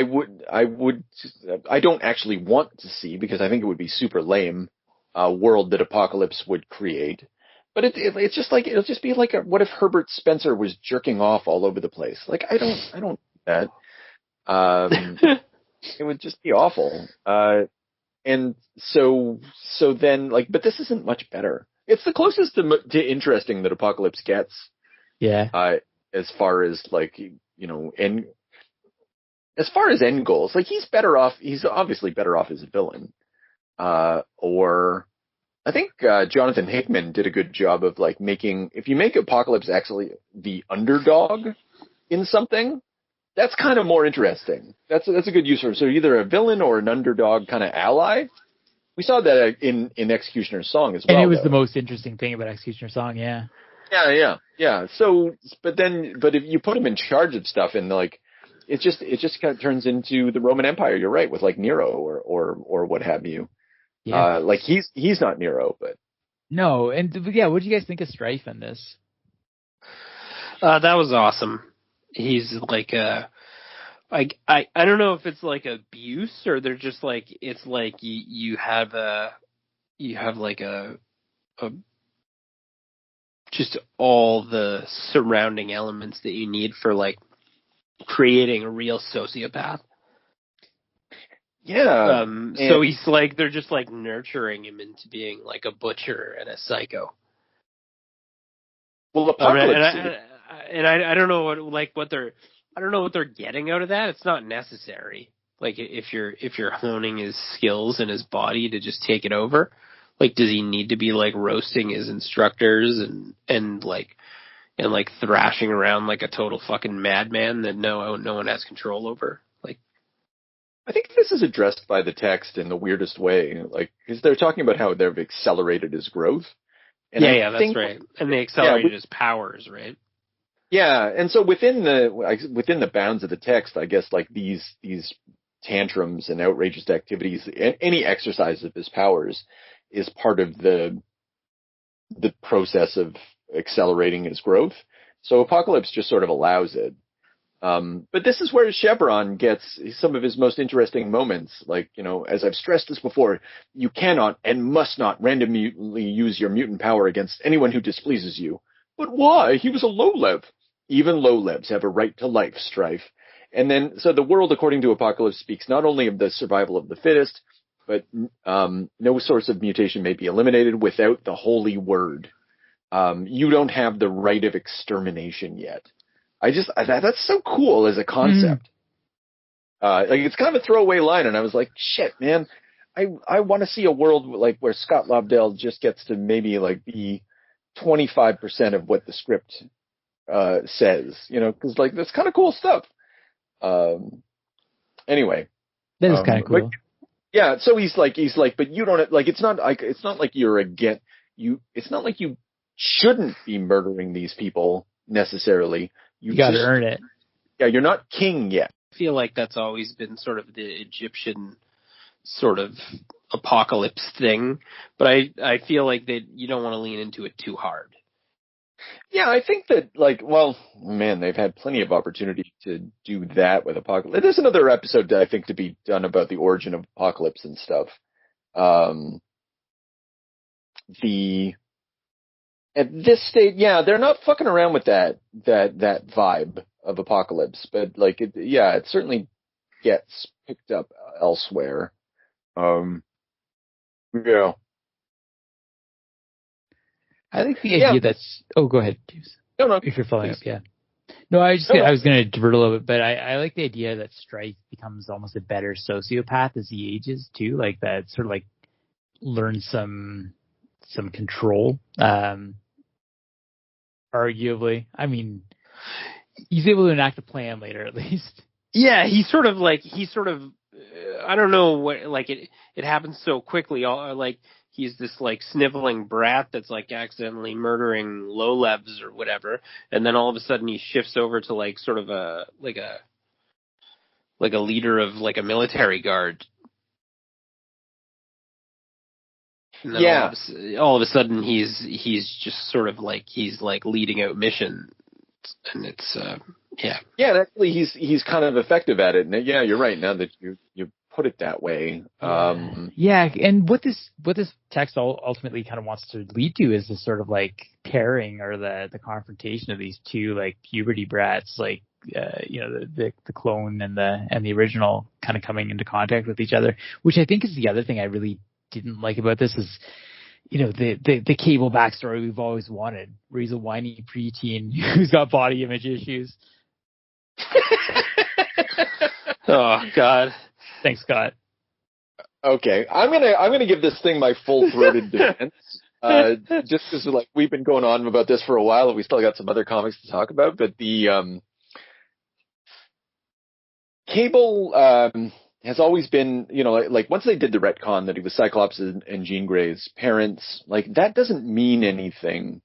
don't actually want to see, because I think it would be super lame, a world that Apocalypse would create. But it's just like, it'll just be like what if Herbert Spencer was jerking off all over the place? Like, I don't that. It would just be awful. And so then like, but this isn't much better. It's the closest to interesting that Apocalypse gets. Yeah. As far as like, you know, and as far as end goals, like he's obviously better off as a villain. Or I think Jonathan Hickman did a good job of like if you make Apocalypse actually the underdog in something, that's kind of more interesting. That's a good use for it. So either a villain or an underdog kind of ally. We saw that in Executioner's Song as well. And it was the most interesting thing about Executioner's Song, yeah. Yeah. So, but if you put him in charge of stuff and like, it just kind of turns into the Roman Empire. You're right, with like Nero or what have you. Yeah. Like he's not Nero, but no. And yeah, what do you guys think of Strife in this? That was awesome. He's like I don't know if it's like abuse or they're just like, it's like you have like a just all the surrounding elements that you need for like creating a real sociopath. Yeah. So he's like, they're just like nurturing him into being like a butcher and a psycho. Well, Apocalypse. I don't know I don't know what they're getting out of that. It's not necessary. Like if you're honing his skills and his body to just take it over, like does he need to be like roasting his instructors and thrashing around like a total fucking madman that no one has control over? Like, I think this is addressed by the text in the weirdest way, like because they're talking about how they've accelerated his growth. And that's right. And they accelerated his powers, right? Yeah, and so within the bounds of the text, I guess like these tantrums and outrageous activities, any exercise of his powers is part of the process of accelerating his growth. So Apocalypse just sort of allows it. But this is where Chevron gets some of his most interesting moments. Like, you know, as I've stressed this before, you cannot and must not randomly use your mutant power against anyone who displeases you. But why? He was a low-lev. Even low-levs have a right to life, Strife. And then, so the world, according to Apocalypse, speaks not only of the survival of the fittest, but no source of mutation may be eliminated without the holy word. you don't have the right of extermination yet. That's so cool as a concept. Like it's kind of a throwaway line, and I was like, shit, man, I want to see a world like where Scott Lobdell just gets to maybe like be 25% of what the script says, because like that's kind of cool stuff. Anyway, that is kind of cool. Yeah, so he's like, but you don't like. It's not like you're against you. It's not like you shouldn't be murdering these people necessarily. You got to earn it. Yeah, you're not king yet. I feel like that's always been sort of the Egyptian sort of apocalypse thing, but I feel like that you don't want to lean into it too hard. Yeah, I think that, like, well, man, they've had plenty of opportunity to do that with Apocalypse. There's another episode that I think to be done about the origin of Apocalypse and stuff. At this stage, yeah, they're not fucking around with that vibe of Apocalypse, but like, it certainly gets picked up elsewhere. Yeah. I like the idea that's. Oh, go ahead, James. No. If you're following up, yeah. No, I was going to divert a little bit, but I like the idea that Strife becomes almost a better sociopath as he ages too. Like that, sort of like learns some control. Arguably, I mean, he's able to enact a plan later, at least. Yeah, he's sort of. I don't know what. Like it happens so quickly. Like. He's this like sniveling brat that's like accidentally murdering low-levs or whatever, and then all of a sudden he shifts over to like sort of a leader of like a military guard. And then all of a sudden he's just sort of like he's like leading out missions, and it's yeah. Yeah, actually he's kind of effective at it. And yeah, you're right. Now that you put it that way. Yeah, and what this text ultimately kind of wants to lead to is this sort of like pairing or the confrontation of these two like puberty brats, like the clone and the original kind of coming into contact with each other, which I think is the other thing I really didn't like about this is the Cable backstory we've always wanted, where he's a whiny preteen who's got body image issues. Oh God. Thanks, Scott. Okay, I'm gonna give this thing my full-throated defense, just because like we've been going on about this for a while, and we still got some other comics to talk about. But the Cable has always been, like once they did the retcon that he was Cyclops and Jean Grey's parents, like that doesn't mean anything.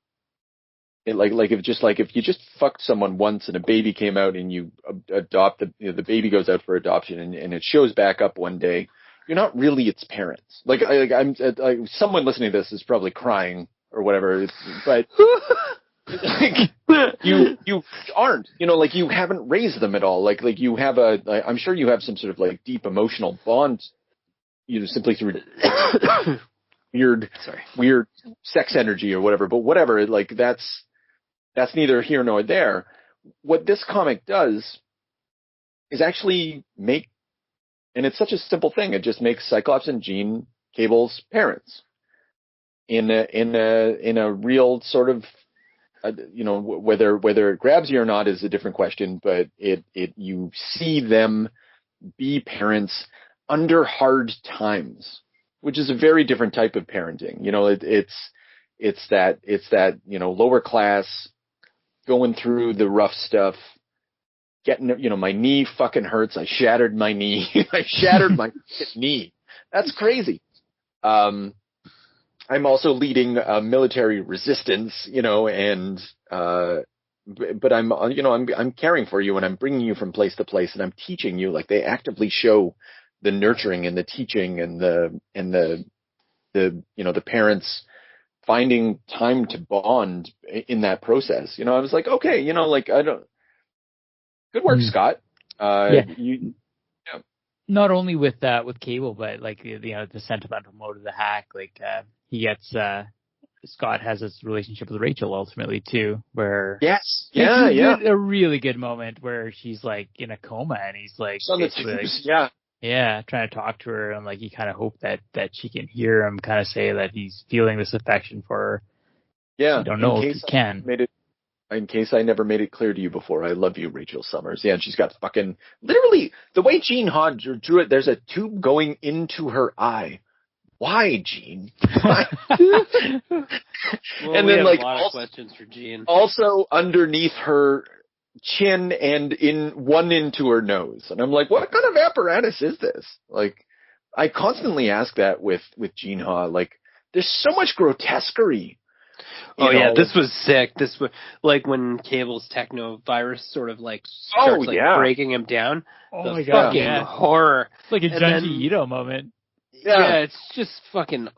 If you just fucked someone once and a baby came out and you adopt the baby goes out for adoption and it shows back up one day, you're not really its parents. Someone listening to this is probably crying or whatever, but like you aren't, like you haven't raised them at all. Like you have I'm sure you have some sort of like deep emotional bond, simply through weird sex energy or whatever. But whatever, like that's neither here nor there. What this comic does is actually make, and it's such a simple thing, it just makes Cyclops and Jean Cable's parents in a real sort of, whether it grabs you or not is a different question, but you see them be parents under hard times, which is a very different type of parenting. It's that lower class, going through the rough stuff, getting, my knee fucking hurts. I shattered my knee. I shattered my knee. That's crazy. I'm also leading military resistance, but I'm caring for you and I'm bringing you from place to place and I'm teaching you. Like they actively show the nurturing and the teaching and the parents finding time to bond in that process. I was like, okay, good work, Scott. Not only with Cable, but like, the sentimental mode of the hack, like, he gets, Scott has this relationship with Rachel ultimately too, where a really good moment where she's like in a coma and he's like, trying to talk to her, and like you kind of hope that she can hear him kind of say that he's feeling this affection for her. Yeah. I don't know if you can. In case I never made it clear to you before, I love you, Rachel Summers. Yeah, and she's got fucking, literally, the way Gene Hodge drew it, there's a tube going into her eye. Why, Gene? Why? Well, and then, like, a lot of questions for Gene. Also underneath her chin and one into her nose. And I'm like, what kind of apparatus is this? Like, I constantly ask that with Gene Ha. Like, there's so much grotesquerie. Oh, yeah, this was sick. This was, like, when Cable's techno-virus sort of, like, starts, breaking him down. Oh, my God. Fucking horror. It's like a Junji Ito moment. Yeah, it's just fucking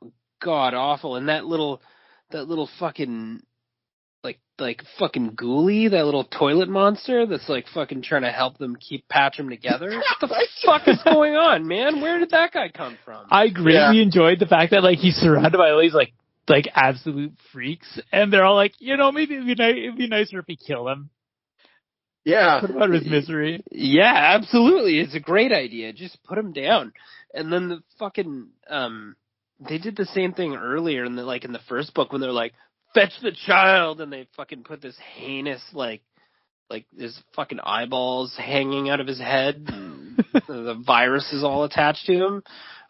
god-awful. And that little fucking, like fucking ghoulie, that little toilet monster that's, like, fucking trying to help them patch them together. What the fuck is going on, man? Where did that guy come from? I greatly enjoyed the fact that, like, he's surrounded by all these, like absolute freaks, and they're all like, maybe it'd be nicer if we kill him. Yeah. Put him out of his misery. Yeah, absolutely. It's a great idea. Just put him down. And then the fucking, they did the same thing earlier in the first book when they're like, fetch the child, and they fucking put this heinous, like there's fucking eyeballs hanging out of his head, and the virus is all attached to him.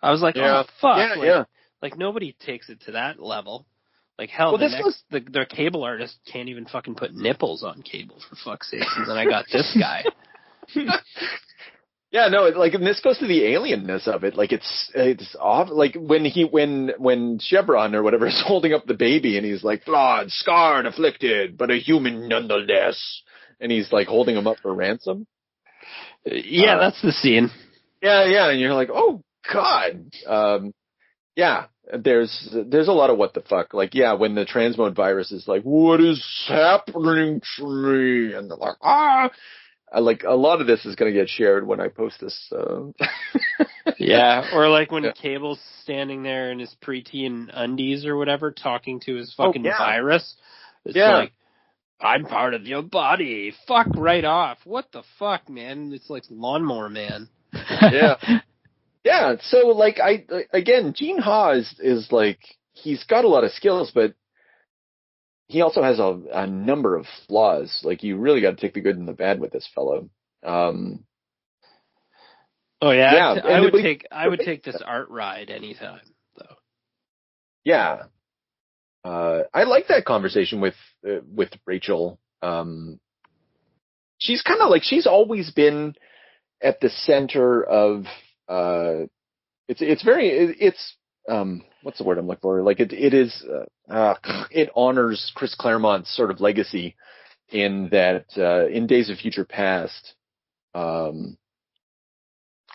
I was like, oh, fuck. Yeah. Like, nobody takes it to that level. Like, hell, their Cable artist can't even fucking put nipples on Cable, for fuck's sake. And then I got this guy. Yeah, no, and this goes to the alienness of it. Like, it's off. Like, when Chevron or whatever is holding up the baby and he's like, flawed, scarred, afflicted, but a human nonetheless. And he's, like, holding him up for ransom. Yeah, that's the scene. Yeah, and you're like, oh, God. Yeah, there's a lot of what the fuck. Like, yeah, when the transmode virus is like, what is happening to me? And they're like, like, a lot of this is going to get shared when I post this. Yeah, or like when Cable's standing there in his preteen undies or whatever, talking to his fucking virus. It's like, I'm part of your body. Fuck right off. What the fuck, man? It's like Lawnmower Man. Yeah. Yeah, so, like, Gene Ha is like, he's got a lot of skills, but he also has a number of flaws. Like, you really got to take the good and the bad with this fellow. Oh yeah, I would take this art ride anytime, though. Yeah, I like that conversation with Rachel. She's kind of like, she's always been at the center of. It's what's the word I'm looking for? Like, it honors Chris Claremont's sort of legacy in that, in Days of Future Past,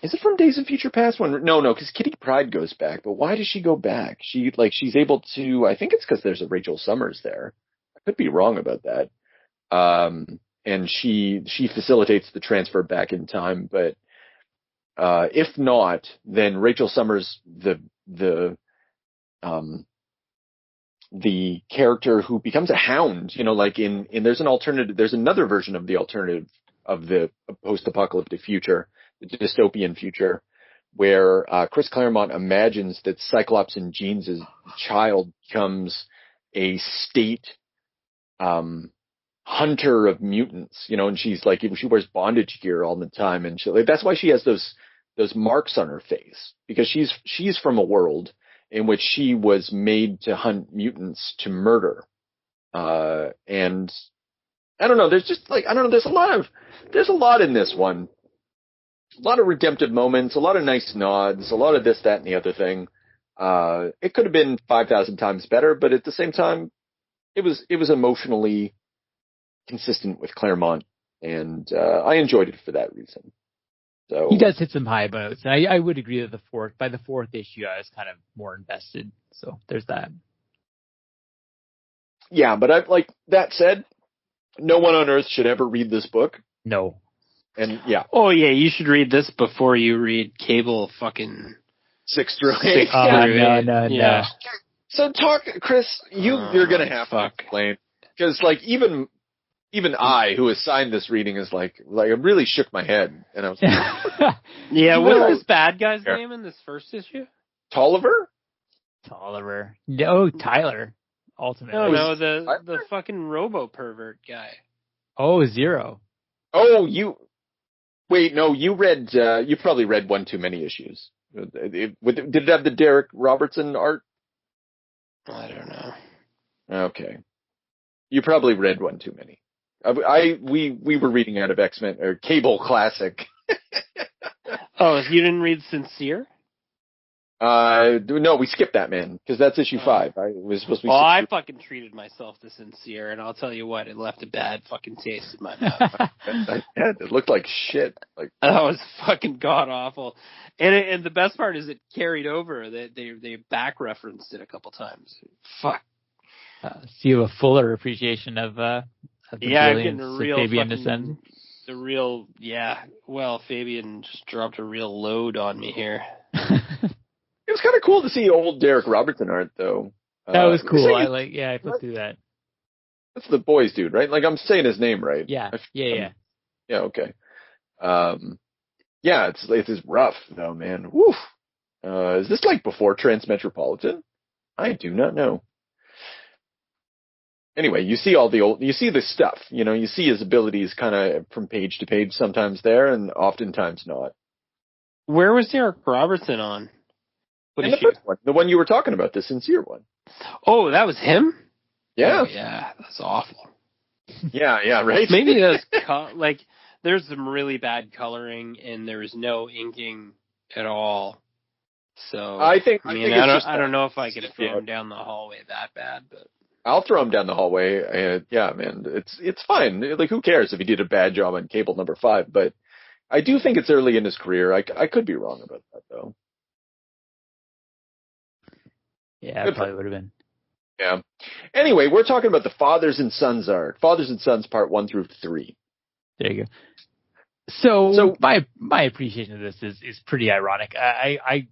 is it from Days of Future Past? No, because Kitty Pryde goes back, but why does she go back? She's able to, I think it's because there's a Rachel Summers there. I could be wrong about that. And she facilitates the transfer back in time, but, if not, then Rachel Summers, the character who becomes a hound, like there's another version of the alternative of the post-apocalyptic future, the dystopian future, where Chris Claremont imagines that Cyclops and Jean's child becomes a state hunter of mutants, and she's like, she wears bondage gear all the time, and that's why she has those marks on her face, because she's from a world in which she was made to hunt mutants to murder. And I don't know, there's just like, I don't know, there's a lot in this one. A lot of redemptive moments, a lot of nice nods, a lot of this, that, and the other thing. It could have been 5,000 times better, but at the same time, it was emotionally consistent with Claremont, and I enjoyed it for that reason. So he does hit some high notes. I would agree that by the fourth issue, I was kind of more invested. So there's that. Yeah, but like that said, no one on Earth should ever read this book. No. And yeah. Oh yeah, you should read this before you read Cable fucking 6 through 8. No. So Chris, you're gonna have to explain, because like even I, who assigned this reading, is like I really shook my head, and I was like, yeah, what's this bad guy's name in this first issue? Tolliver? No, Tyler. Ultimate. No, the fucking robo pervert guy. Oh, Zero. Oh, you probably read one too many issues. Did it have the Derek Robertson art? I don't know. Okay. You probably read one too many. We were reading out of X-Men or Cable Classic. Oh, you didn't read Sincere? No, we skipped that, man, because that's issue 5. It was supposed to be. I fucking treated myself to Sincere, and I'll tell you what, it left a bad fucking taste in my mouth. It looked like shit. Like that was fucking god awful. And the best part is it carried over. They back referenced it a couple times. Fuck. So you have a fuller appreciation of the brilliance of Fabian Descent. Well, Fabian just dropped a real load on me here. It was kind of cool to see old Derek Robertson art, though. That was cool. I flipped through that. That's the boys dude, right? Like, I'm saying his name right. Yeah. Yeah, okay. Yeah, it's rough, though, man. Woof. Is this like before Transmetropolitan? I do not know. Anyway, you see the stuff, you see his abilities kind of from page to page sometimes there, and oftentimes not. Where was Derek Robertson on? In the first one, the one you were talking about, the Sincere one. Oh, that was him? Yeah. Oh, yeah, that's awful. Yeah, right? Maybe that's, there's some really bad coloring, and there was no inking at all. So, I don't know if I could throw him down the hallway that bad, but. I'll throw him down the hallway. Yeah, man, it's fine. Like, who cares if he did a bad job on Cable number 5? But I do think it's early in his career. I could be wrong about that, though. Yeah, it probably would have been. Yeah. Anyway, we're talking about the Fathers and Sons art. Fathers and Sons part 1 through 3. There you go. So my appreciation of this is pretty ironic. I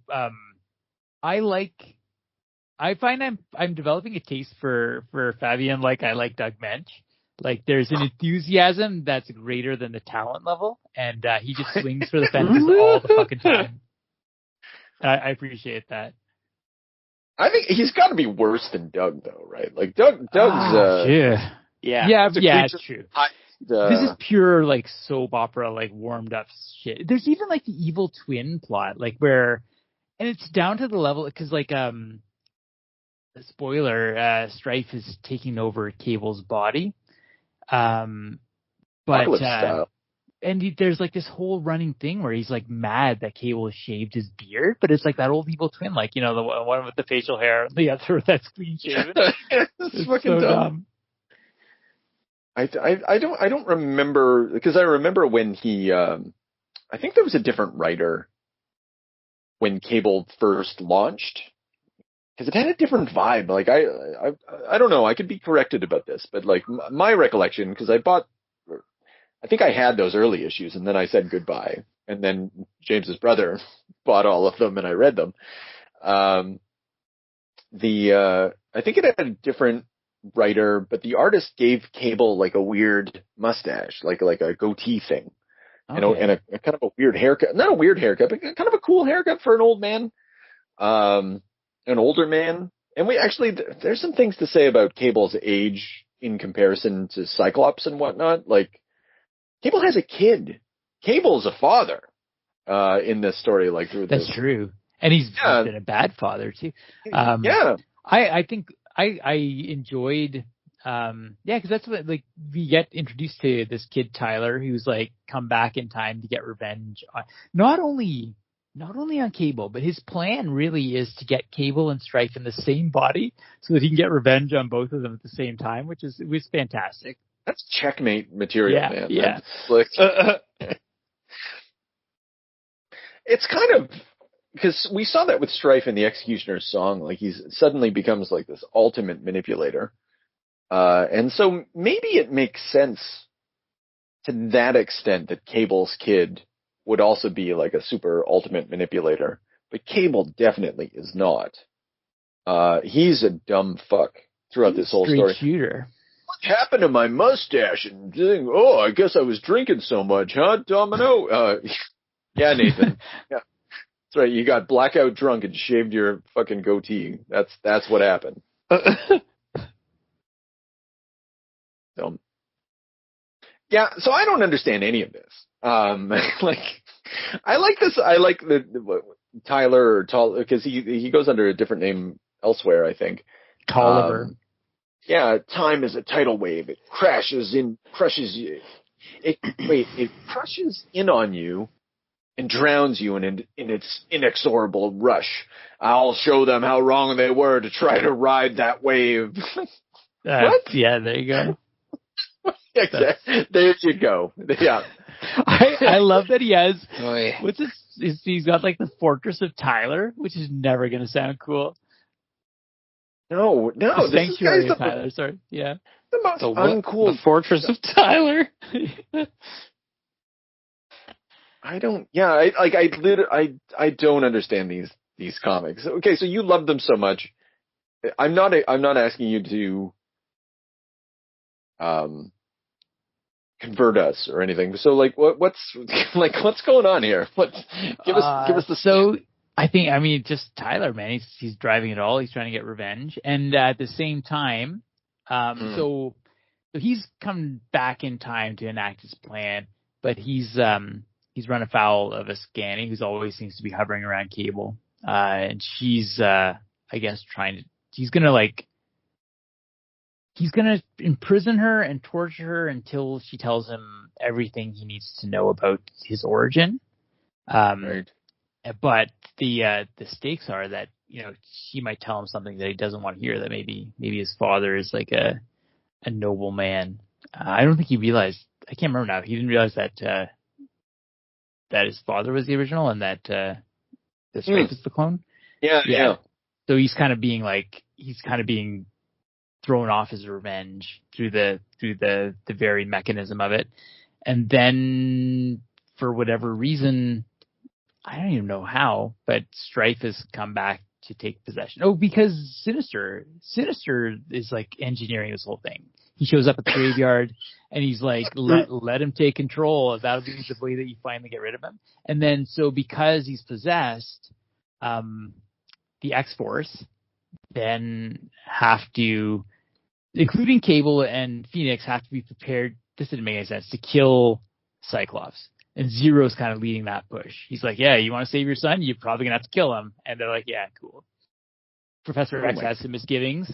find I'm developing a taste for Fabian like I like Doug Mensch. Like, there's an enthusiasm that's greater than the talent level, and he just swings for the fences all the fucking time. I appreciate that. I think he's got to be worse than Doug, though, right? Like, Doug's yeah, it's true. This is pure, like, soap opera, like, warmed up shit. There's even, like, the evil twin plot, like, where, and it's down to the level, because, like, spoiler, Strife is taking over Cable's body. There's like this whole running thing where he's like mad that Cable has shaved his beard, but it's like that old evil twin, like, the one with the facial hair, the other that's clean shaven. It's fucking so dumb. I don't remember, because I remember when he, I think there was a different writer when Cable first launched. Because it had a different vibe. Like, I don't know. I could be corrected about this, but like my recollection, because I think I had those early issues, and then I said goodbye, and then James's brother bought all of them, and I read them. I think it had a different writer, but the artist gave Cable like a weird mustache, like a goatee thing, and a kind of a weird haircut. Not a weird haircut, but kind of a cool haircut for an old man. An older man. And there's some things to say about Cable's age in comparison to Cyclops and whatnot. Like, Cable has a kid. Cable's a father, in this story, like, through this. That's true. And he's been a bad father, too. I think I enjoyed, because that's what, like, we get introduced to this kid, Tyler, who's, like, come back in time to get revenge on, not only on Cable, but his plan really is to get Cable and Strife in the same body so that he can get revenge on both of them at the same time, it was fantastic. That's checkmate material, man. Yeah. It's kind of, because we saw that with Strife in the Executioner's song, like, he suddenly becomes like this ultimate manipulator. And so maybe it makes sense to that extent that Cable's kid would also be like a super ultimate manipulator, but Cable definitely is not. He's a dumb fuck throughout this whole story. Shooter. What happened to my mustache and thing? Oh, I guess I was drinking so much, huh, Domino? Yeah, Nathan. Yeah, that's right. You got blackout drunk and shaved your fucking goatee. That's what happened. Yeah, so I don't understand any of this. Like, I like this. I like Tyler or because he goes under a different name elsewhere, I think. Tolliver. Yeah, time is a tidal wave. It crushes you. It crushes in on you and drowns you in its inexorable rush. I'll show them how wrong they were to try to ride that wave. What? Yeah, there you go. Exactly. There you go. Yeah. I love that he has, Boy. what's this, he's got like the Fortress of Tyler, which is never going to sound cool. No, The this Sanctuary is of Tyler, sorry. Yeah. the most uncool. The Fortress of Tyler. I don't. Yeah, I don't understand these comics. Okay, so you love them so much. I'm not asking you to convert us or anything. So like, what's going on here? Give us the. So I mean, just Tyler, man, he's driving it all. He's trying to get revenge, and at the same time, so he's come back in time to enact his plan, but he's run afoul of a Scanny who's always seems to be hovering around Cable, and she's I guess he's gonna imprison her and torture her until she tells him everything he needs to know about his origin. Right. But the stakes are that, she might tell him something that he doesn't want to hear, that maybe his father is like a noble man. I don't think he realized, I can't remember now, he didn't realize that his father was the original and that the Strife is the clone. Yeah. So he's kind of being thrown off his revenge through the very mechanism of it. And then for whatever reason, I don't even know how, but Strife has come back to take possession. Oh, because Sinister is like engineering this whole thing. He shows up at the graveyard and he's like, let him take control. That'll be the way that you finally get rid of him. And then, so because he's possessed, the X-Force then have to, including Cable and Phoenix, have to be prepared. This didn't make any sense, to kill Cyclops. And Zero's kind of leading that push. He's like, yeah, you want to save your son? You're probably going to have to kill him. And they're like, yeah, cool. Professor X has some misgivings.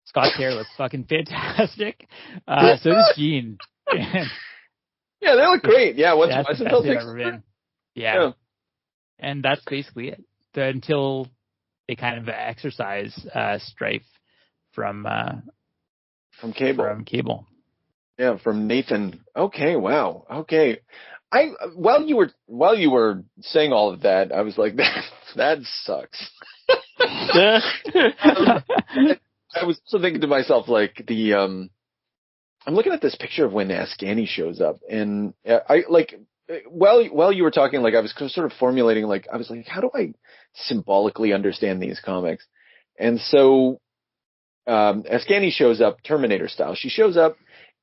Scott Taylor looks fucking fantastic. So does Jean. Yeah, they look great. Yeah, what's until Yeah. And that's basically it. Until they kind of exercise Strife from Cable. Yeah, from Nathan. Okay, wow. Okay. While you were saying all of that, I was like, that sucks. I was also thinking to myself, like, I'm looking at this picture of when Ascani shows up, and while you were talking, like, I was sort of formulating, like, I was like, how do I symbolically understand these comics? And so, Ascani shows up Terminator style. She shows up,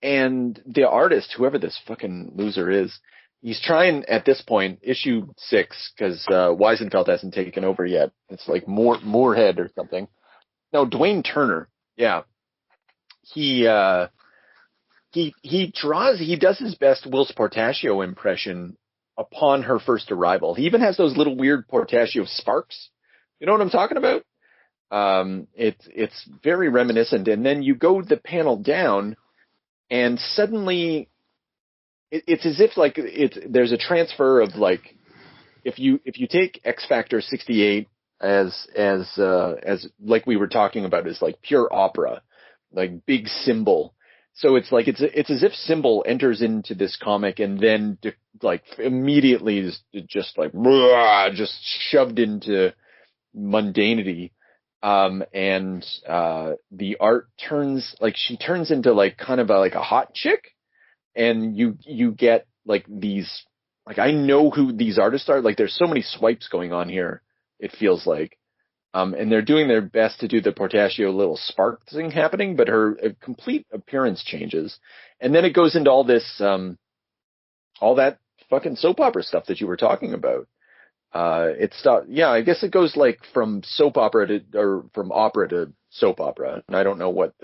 and the artist, whoever this fucking loser is, he's trying at this point, issue 6, because Weisenfeld hasn't taken over yet. It's like Moorhead or something. No, Dwayne Turner. Yeah. He does his best Whilce Portacio impression upon her first arrival. He even has those little weird Portacio sparks. You know what I'm talking about? It's very reminiscent. And then you go the panel down, and suddenly it's as if like there's a transfer of, like, if you take X Factor 68 as like we were talking about, as like pure opera, like big symbol. So it's like it's as if Symbol enters into this comic and then like immediately is just like just shoved into mundanity. And the art turns, like, she turns into like kind of like a hot chick, and you get like these, like, I know who these artists are. Like, there's so many swipes going on here, it feels like. And they're doing their best to do the Portacio little spark thing happening, but her complete appearance changes. And then it goes into all this, all that fucking soap opera stuff that you were talking about. I guess it goes like from soap opera or from opera to soap opera. And I don't know what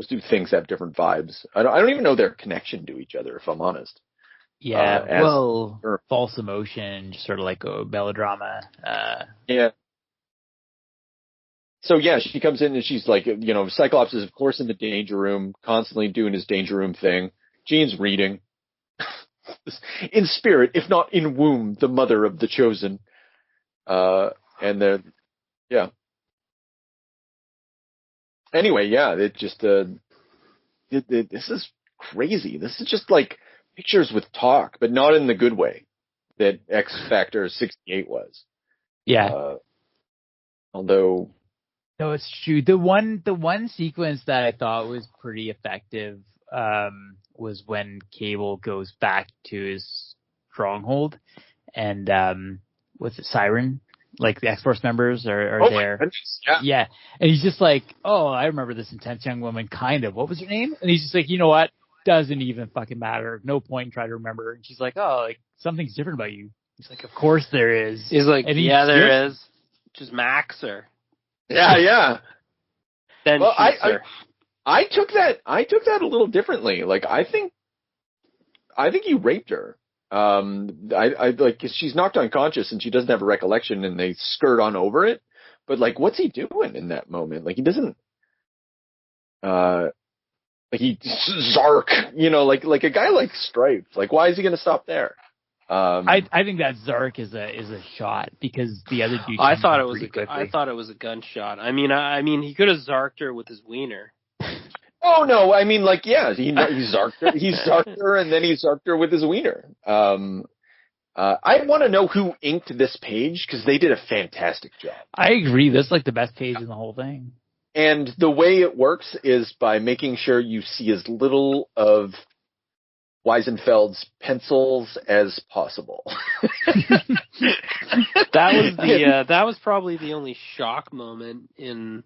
those two things have different vibes. I don't even know their connection to each other, if I'm honest. Yeah, false emotion, just sort of like a melodrama. Yeah. So yeah, she comes in and she's like, Cyclops is of course in the danger room, constantly doing his danger room thing. Jean's reading. In spirit, if not in womb, the mother of the chosen. And then, yeah. Anyway, yeah, it just, this is crazy. This is just like pictures with talk, but not in the good way that X Factor 68 was. Yeah. Although. No, it's true. The one sequence that I thought was pretty effective, was when Cable goes back to his stronghold and, what's it, Siren? Like the X-Force members are there. Yeah. And he's just like, oh, I remember this intense young woman, kind of. What was her name? And he's just like, you know what? Doesn't even fucking matter. No point in trying to remember. And she's like, oh, like something's different about you. He's like, of course there is. He's like, yeah, there is. Just Max her. Yeah. Then well, I took that a little differently. Like, I think you raped her. I like, 'cause she's knocked unconscious and she doesn't have a recollection and they skirt on over it. But like, what's he doing in that moment? Like, he doesn't, like he Zark, like a guy like Stripe. Like, why is he going to stop there? I think that Zark is a shot because the other dude. I thought it was a gunshot. I mean, he could have Zarked her with his wiener. Oh no! I mean, like, yeah, he Zarked her. He Zarked her, and then he Zarked her with his wiener. I want to know who inked this page because they did a fantastic job. I agree. This is like the best page in the whole thing. And the way it works is by making sure you see as little of Weisenfeld's pencils as possible. That was probably the only shock moment in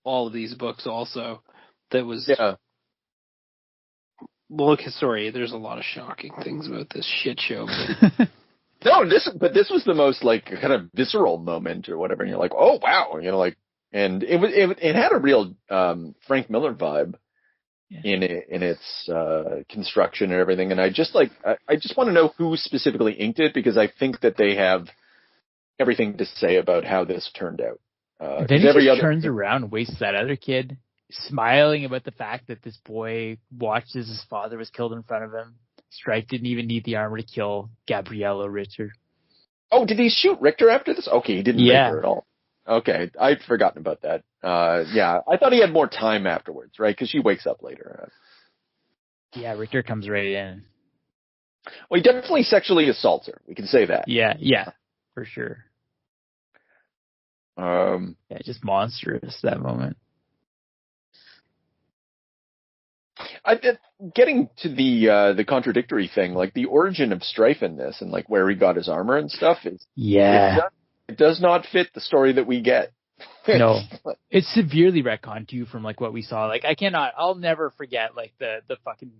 all of these books. Also, that was Well, okay, sorry. There's a lot of shocking things about this shit show. But... No, this was the most like kind of visceral moment or whatever. And you're like, oh wow, and it had a real Frank Miller vibe in its construction and everything. And I just want to know who specifically inked it because I think that they have everything to say about how this turned out. Then he just turns around and wastes that other kid, smiling about the fact that this boy watched as his father was killed in front of him. Stripe didn't even need the armor to kill Gabriella Richter. Oh, did he shoot Richter after this? Okay, he didn't rape her at all. Okay, I'd forgotten about that. I thought he had more time afterwards, right? Because she wakes up later. Yeah, Richter comes right in. Well, he definitely sexually assaults her. We can say that. Yeah, for sure. Just monstrous, that moment. Getting to the contradictory thing, like the origin of Strife in this and like where he got his armor and stuff is it does not fit the story that we get. No, it's severely retconned too from like what we saw. Like I'll never forget like the fucking,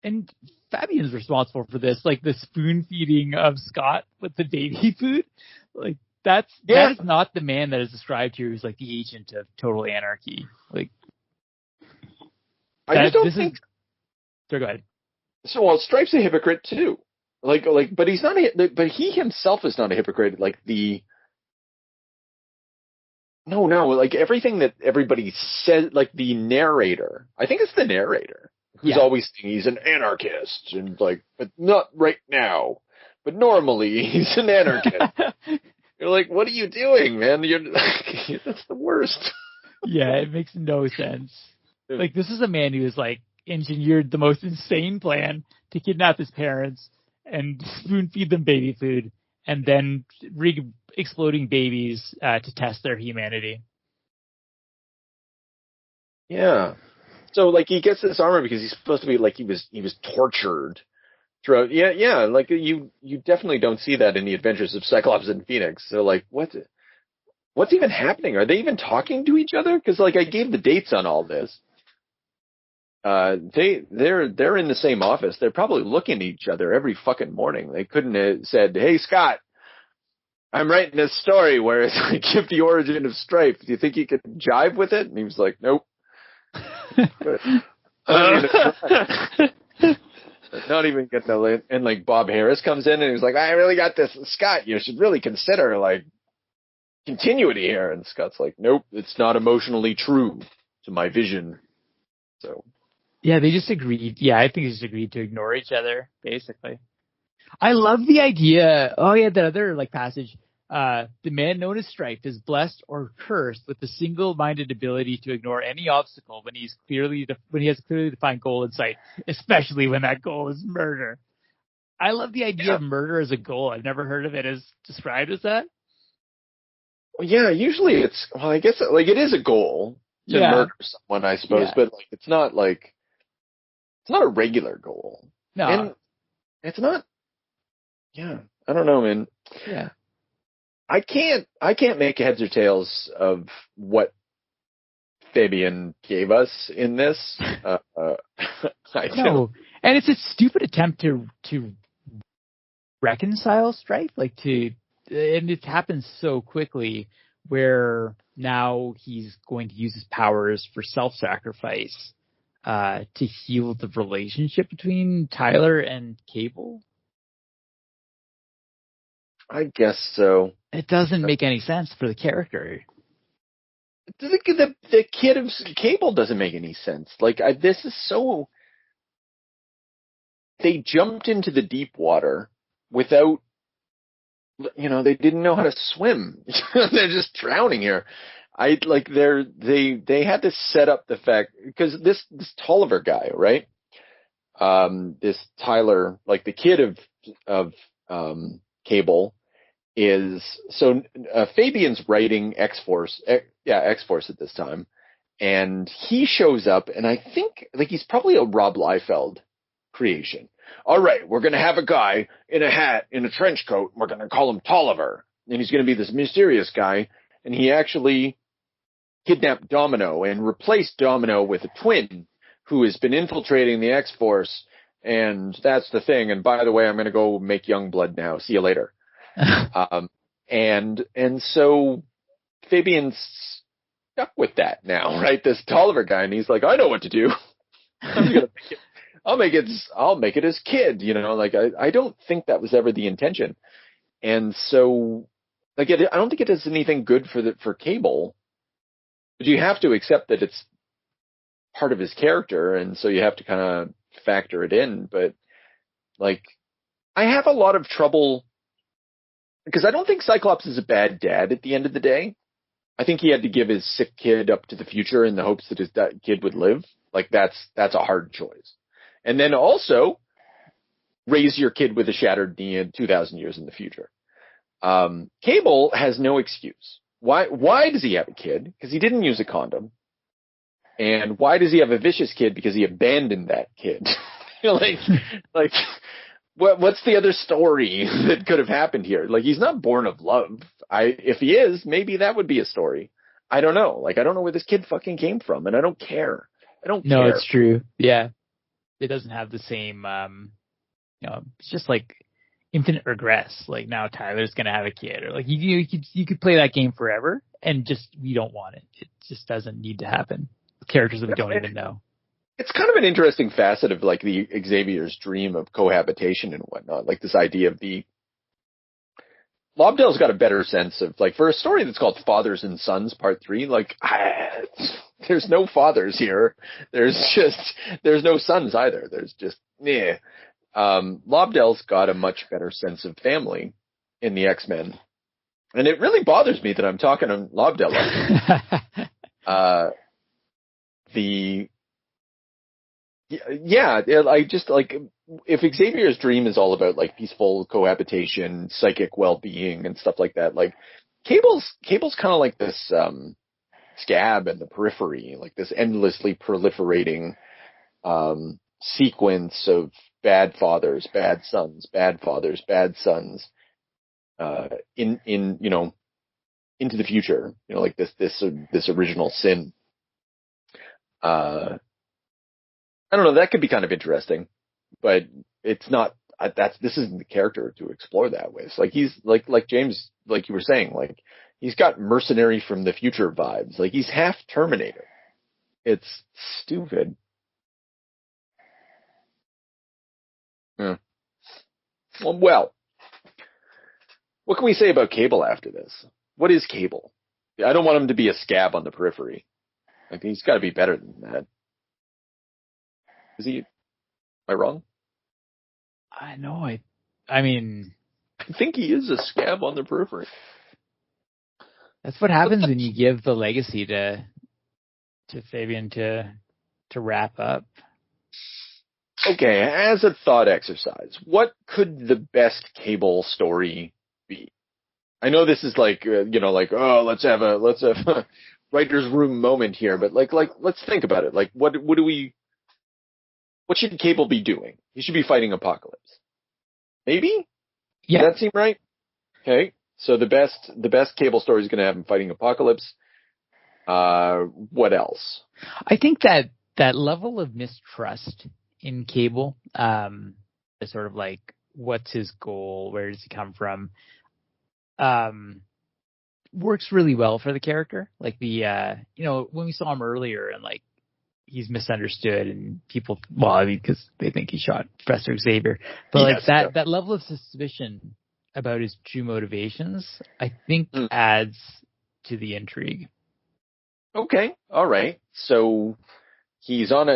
and Fabian's responsible for this, like the spoon feeding of Scott with the baby food. Like that is not the man that is described here who's like the agent of total anarchy. Like I just don't think. So go ahead. So, well, Stripe's a hypocrite too. Like, but he's not. But he himself is not a hypocrite. Like like everything that everybody says. Like the narrator. I think it's the narrator who's always saying he's an anarchist and like, but not right now. But normally he's an anarchist. You're like, what are you doing, man? That's the worst. Yeah, it makes no sense. Like, this is a man who has, like, engineered the most insane plan to kidnap his parents and spoon feed them baby food and then exploding babies to test their humanity. Yeah. So, like, he gets this armor because he's supposed to be, like, he was tortured throughout. Yeah, like, you definitely don't see that in the Adventures of Cyclops and Phoenix. So, like, what's even happening? Are they even talking to each other? Because, like, I gave the dates on all this. They're in the same office. They're probably looking at each other every fucking morning. They couldn't have said, "Hey Scott, I'm writing this story where it's like give the origin of Stripe. Do you think you could jive with it?" And he was like, "Nope." Not even gonna, and like Bob Harris comes in and he's like, I really got this, Scott, you should really consider like continuity here. And Scott's like, nope, it's not emotionally true to my vision. So. Yeah, they just agreed. Yeah, I think they just agreed to ignore each other, basically. I love the idea. Oh yeah, that other like passage. The man known as Strife is blessed or cursed with the single-minded ability to ignore any obstacle when he has a clearly defined goal in sight, especially when that goal is murder. I love the idea of murder as a goal. I've never heard of it as described as that. Well, yeah, usually I guess like it is a goal to murder someone, I suppose, but like it's not a regular goal. No. And it's not. Yeah, I don't know, man. Yeah. I can't make heads or tails of what Fabian gave us in this. No, and it's a stupid attempt to reconcile Strife, and it happens so quickly. Where now he's going to use his powers for self-sacrifice to heal the relationship between Tyler and Cable. I guess so. It doesn't make any sense for the character. The kid of Cable doesn't make any sense. Like, this is so... They jumped into the deep water without... they didn't know how to swim. They're just drowning here. They had to set up the fact... Because this Tolliver guy, right? This Tyler, like the kid of Cable... is so Fabian's writing X-Force at this time, and he shows up, and I think like he's probably a Rob Liefeld creation. All right, we're gonna have a guy in a hat, in a trench coat, and we're gonna call him Tolliver, and he's gonna be this mysterious guy, and he actually kidnapped Domino and replaced Domino with a twin who has been infiltrating the X-Force, and that's the thing. And by the way, I'm gonna go make Youngblood now. See you later. And so Fabian's stuck with that now, right? This Tolliver guy, and he's like, I know what to do. I'll make it his kid, like I don't think that was ever the intention. And so like, I don't think it does anything good for Cable, but you have to accept that it's part of his character. And so you have to kind of factor it in. But like, I have a lot of trouble because I don't think Cyclops is a bad dad at the end of the day. I think he had to give his sick kid up to the future in the hopes that that kid would live. Like that's a hard choice. And then also raise your kid with a shattered knee in 2,000 years in the future. Cable has no excuse. Why does he have a kid? Because he didn't use a condom. And why does he have a vicious kid? Because he abandoned that kid. like. What's the other story that could have happened here? Like, he's not born of love. If he is, maybe that would be a story. I don't know. Like, I don't know where this kid fucking came from, and I don't care. No, it's true. Yeah. It doesn't have the same, it's just like infinite regress. Like, now Tyler's gonna have a kid, or like, you could play that game forever, and just, we don't want it. It just doesn't need to happen. Characters that we don't even know. It's kind of an interesting facet of like the Xavier's dream of cohabitation and whatnot. Like this idea of Lobdell's got a better sense of like, for a story that's called Fathers and Sons Part 3, like there's no fathers here. There's no sons either. There's just, Lobdell's got a much better sense of family in the X-Men. And it really bothers me that I'm talking to Lobdell. I just like, if Xavier's dream is all about like peaceful cohabitation, psychic well-being and stuff like that, like Cable's kind of like this scab in the periphery, like this endlessly proliferating sequence of bad fathers, bad sons, bad fathers, bad sons in into the future, like this original sin. I don't know. That could be kind of interesting, but it's not. This isn't the character to explore that with. Like he's like James, like you were saying, like he's got mercenary from the future vibes. Like he's half Terminator It's stupid. Yeah. Well, what can we say about Cable after this? What is Cable? I don't want him to be a scab on the periphery. Like, he's got to be better than that. Is he? Am I wrong? I know. I mean, I think he is a scab on the periphery. That's what happens when you give the legacy to Fabian to wrap up. Okay, as a thought exercise, what could the best Cable story be? I know this is like, oh, let's have a writer's room moment here, but like, let's think about it. Like, what should Cable be doing? He should be fighting Apocalypse. Maybe? Yeah. Does that seem right? Okay. So the best Cable story is going to have him fighting Apocalypse. What else? I think that level of mistrust in Cable, is sort of like, what's his goal? Where does he come from? Works really well for the character. Like when we saw him earlier and like, he's misunderstood and people, because they think he shot Professor Xavier. But yes, that level of suspicion about his true motivations, I think adds to the intrigue. Okay. All right. So he's on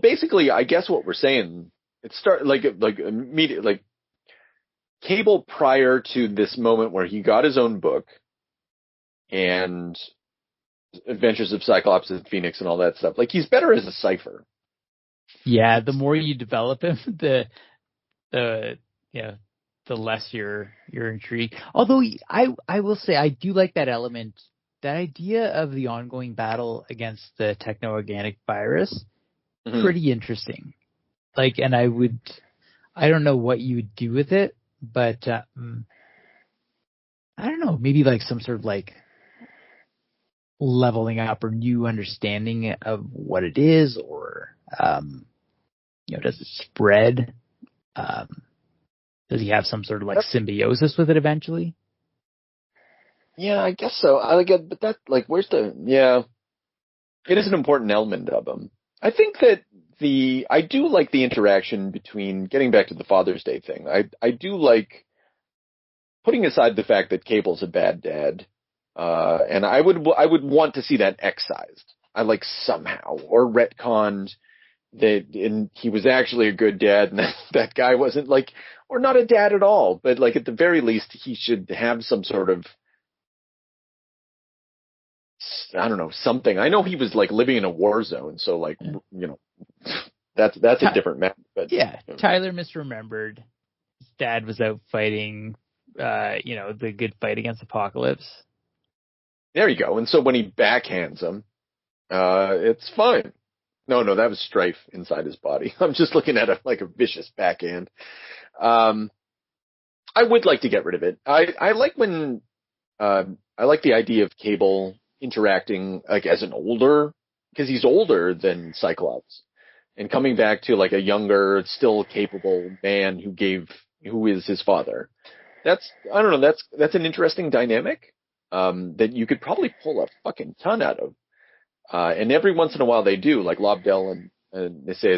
basically, I guess what we're saying, it started like immediate, like Cable prior to this moment where he got his own book and Adventures of Cyclops and Phoenix and all that stuff. Like, he's better as a cipher. Yeah, the more you develop him, the less you're intrigued. Although I will say I do like that element, that idea of the ongoing battle against the techno-organic virus. Pretty interesting. Like, and I don't know what you would do with it, but I don't know, maybe like some sort of like leveling up or new understanding of what it is, or does it spread? Does he have some sort of like symbiosis with it eventually? Yeah, I guess so. I like it, but that, like, it is an important element of him. I think that I do like the interaction between, getting back to the Father's Day thing. I do like, putting aside the fact that Cable's a bad dad, and I would want to see that excised. I like somehow, or retconned, that he was actually a good dad, and that guy wasn't like, or not a dad at all, but like at the very least he should have some sort of, I don't know, something. I know he was like living in a war zone, so like, that's a different matter. But yeah, Tyler misremembered. His dad was out fighting, the good fight against Apocalypse. There you go. And so when he backhands him, it's fine. No, that was strife inside his body. I'm just looking at a vicious backhand. I would like to get rid of it. I like when, I like the idea of Cable interacting like as an older, because he's older than Cyclops, and coming back to like a younger, still capable man who is his father. That's an interesting dynamic, that you could probably pull a fucking ton out of. And every once in a while they do, like Lobdell and they say,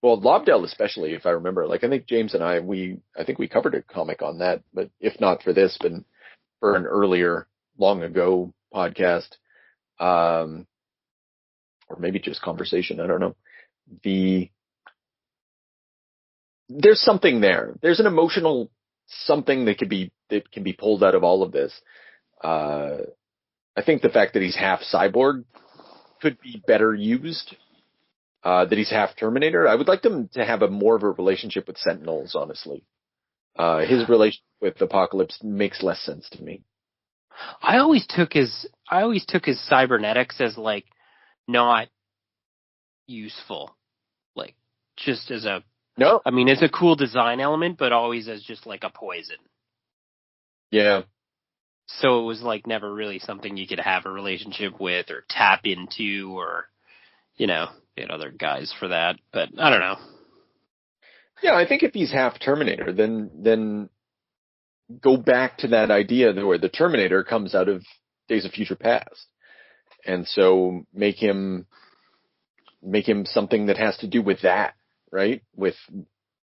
Lobdell especially, if I remember, like I think James and I think we covered a comic on that, but if not for this, but for an earlier, long ago podcast, or maybe just conversation, I don't know. There's something there. There's an emotional something that can be pulled out of all of this. I think the fact that he's half cyborg could be better used. That he's half Terminator. I would like them to have more of a relationship with Sentinels, honestly. His relationship with Apocalypse makes less sense to me. I always took his cybernetics as like not useful. Like just as I mean, it's a cool design element, but always as just like a poison. Yeah. So it was like never really something you could have a relationship with or tap into, or, get other guys for that. But I don't know. Yeah, I think if he's half Terminator, then go back to that idea where the Terminator comes out of Days of Future Past. And so make him something that has to do with that, right? With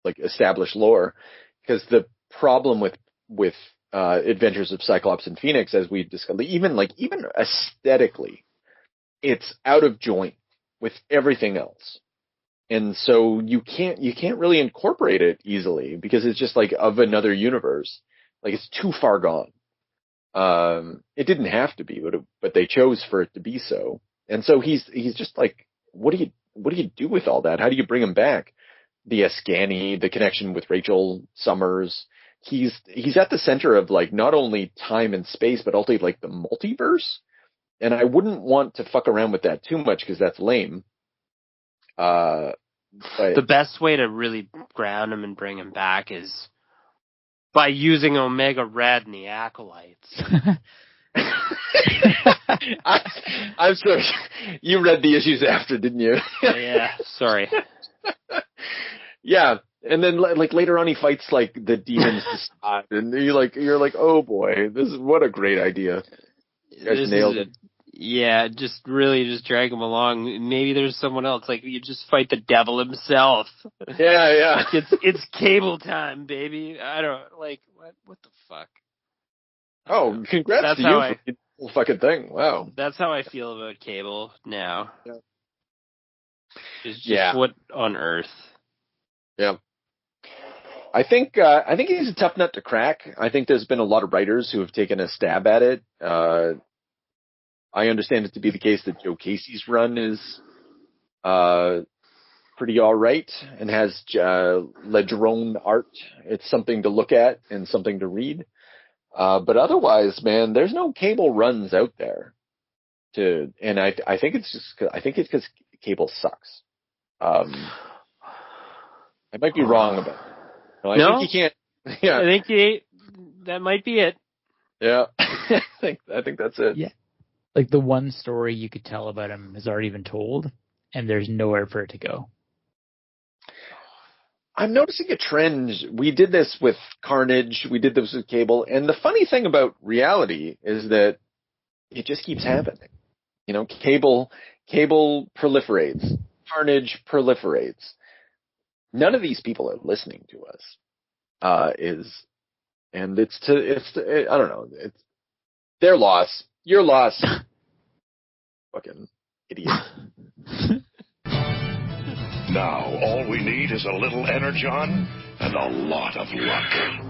like established lore. Because the problem with Adventures of Cyclops and Phoenix, as we discussed, even aesthetically, it's out of joint with everything else. And so you can't really incorporate it easily because it's just like of another universe. Like it's too far gone. It didn't have to be, but they chose for it to be so. And so he's just like, what do you do with all that? How do you bring him back? The Ascani, the connection with Rachel Summers. He's at the center of like not only time and space, but also like the multiverse. And I wouldn't want to fuck around with that too much because that's lame. The best way to really ground him and bring him back is by using Omega Red and the Acolytes. I'm sorry. You read the issues after, didn't you? Yeah, sorry. Yeah, and then like later on, he fights like the demons to stop, and you're like, oh boy, what a great idea. You guys nailed it. Yeah, just drag him along. Maybe there's someone else. Like you just fight the devil himself. Yeah. It's Cable time, baby. I don't like what the fuck. Oh, congrats to you for the whole fucking thing. Wow. That's how I feel about Cable now. Yeah. It's just what on earth. Yeah. I think he's a tough nut to crack. I think there's been a lot of writers who have taken a stab at it. I understand it to be the case that Joe Casey's run is pretty all right and has Ledrone art. It's something to look at and something to read. But otherwise, man, there's no Cable runs out there. And I think it's because Cable sucks. I might be wrong about it. No, I think he can't. Yeah, I think that might be it. Yeah, I think that's it. Yeah, like the one story you could tell about him has already been told, and there's nowhere for it to go. I'm noticing a trend. We did this with Carnage. We did this with Cable. And the funny thing about reality is that it just keeps happening. You know, Cable proliferates. Carnage proliferates. None of these people are listening to us. I don't know. It's their loss. Your loss. Fucking idiot. Now, all we need is a little energon and a lot of luck.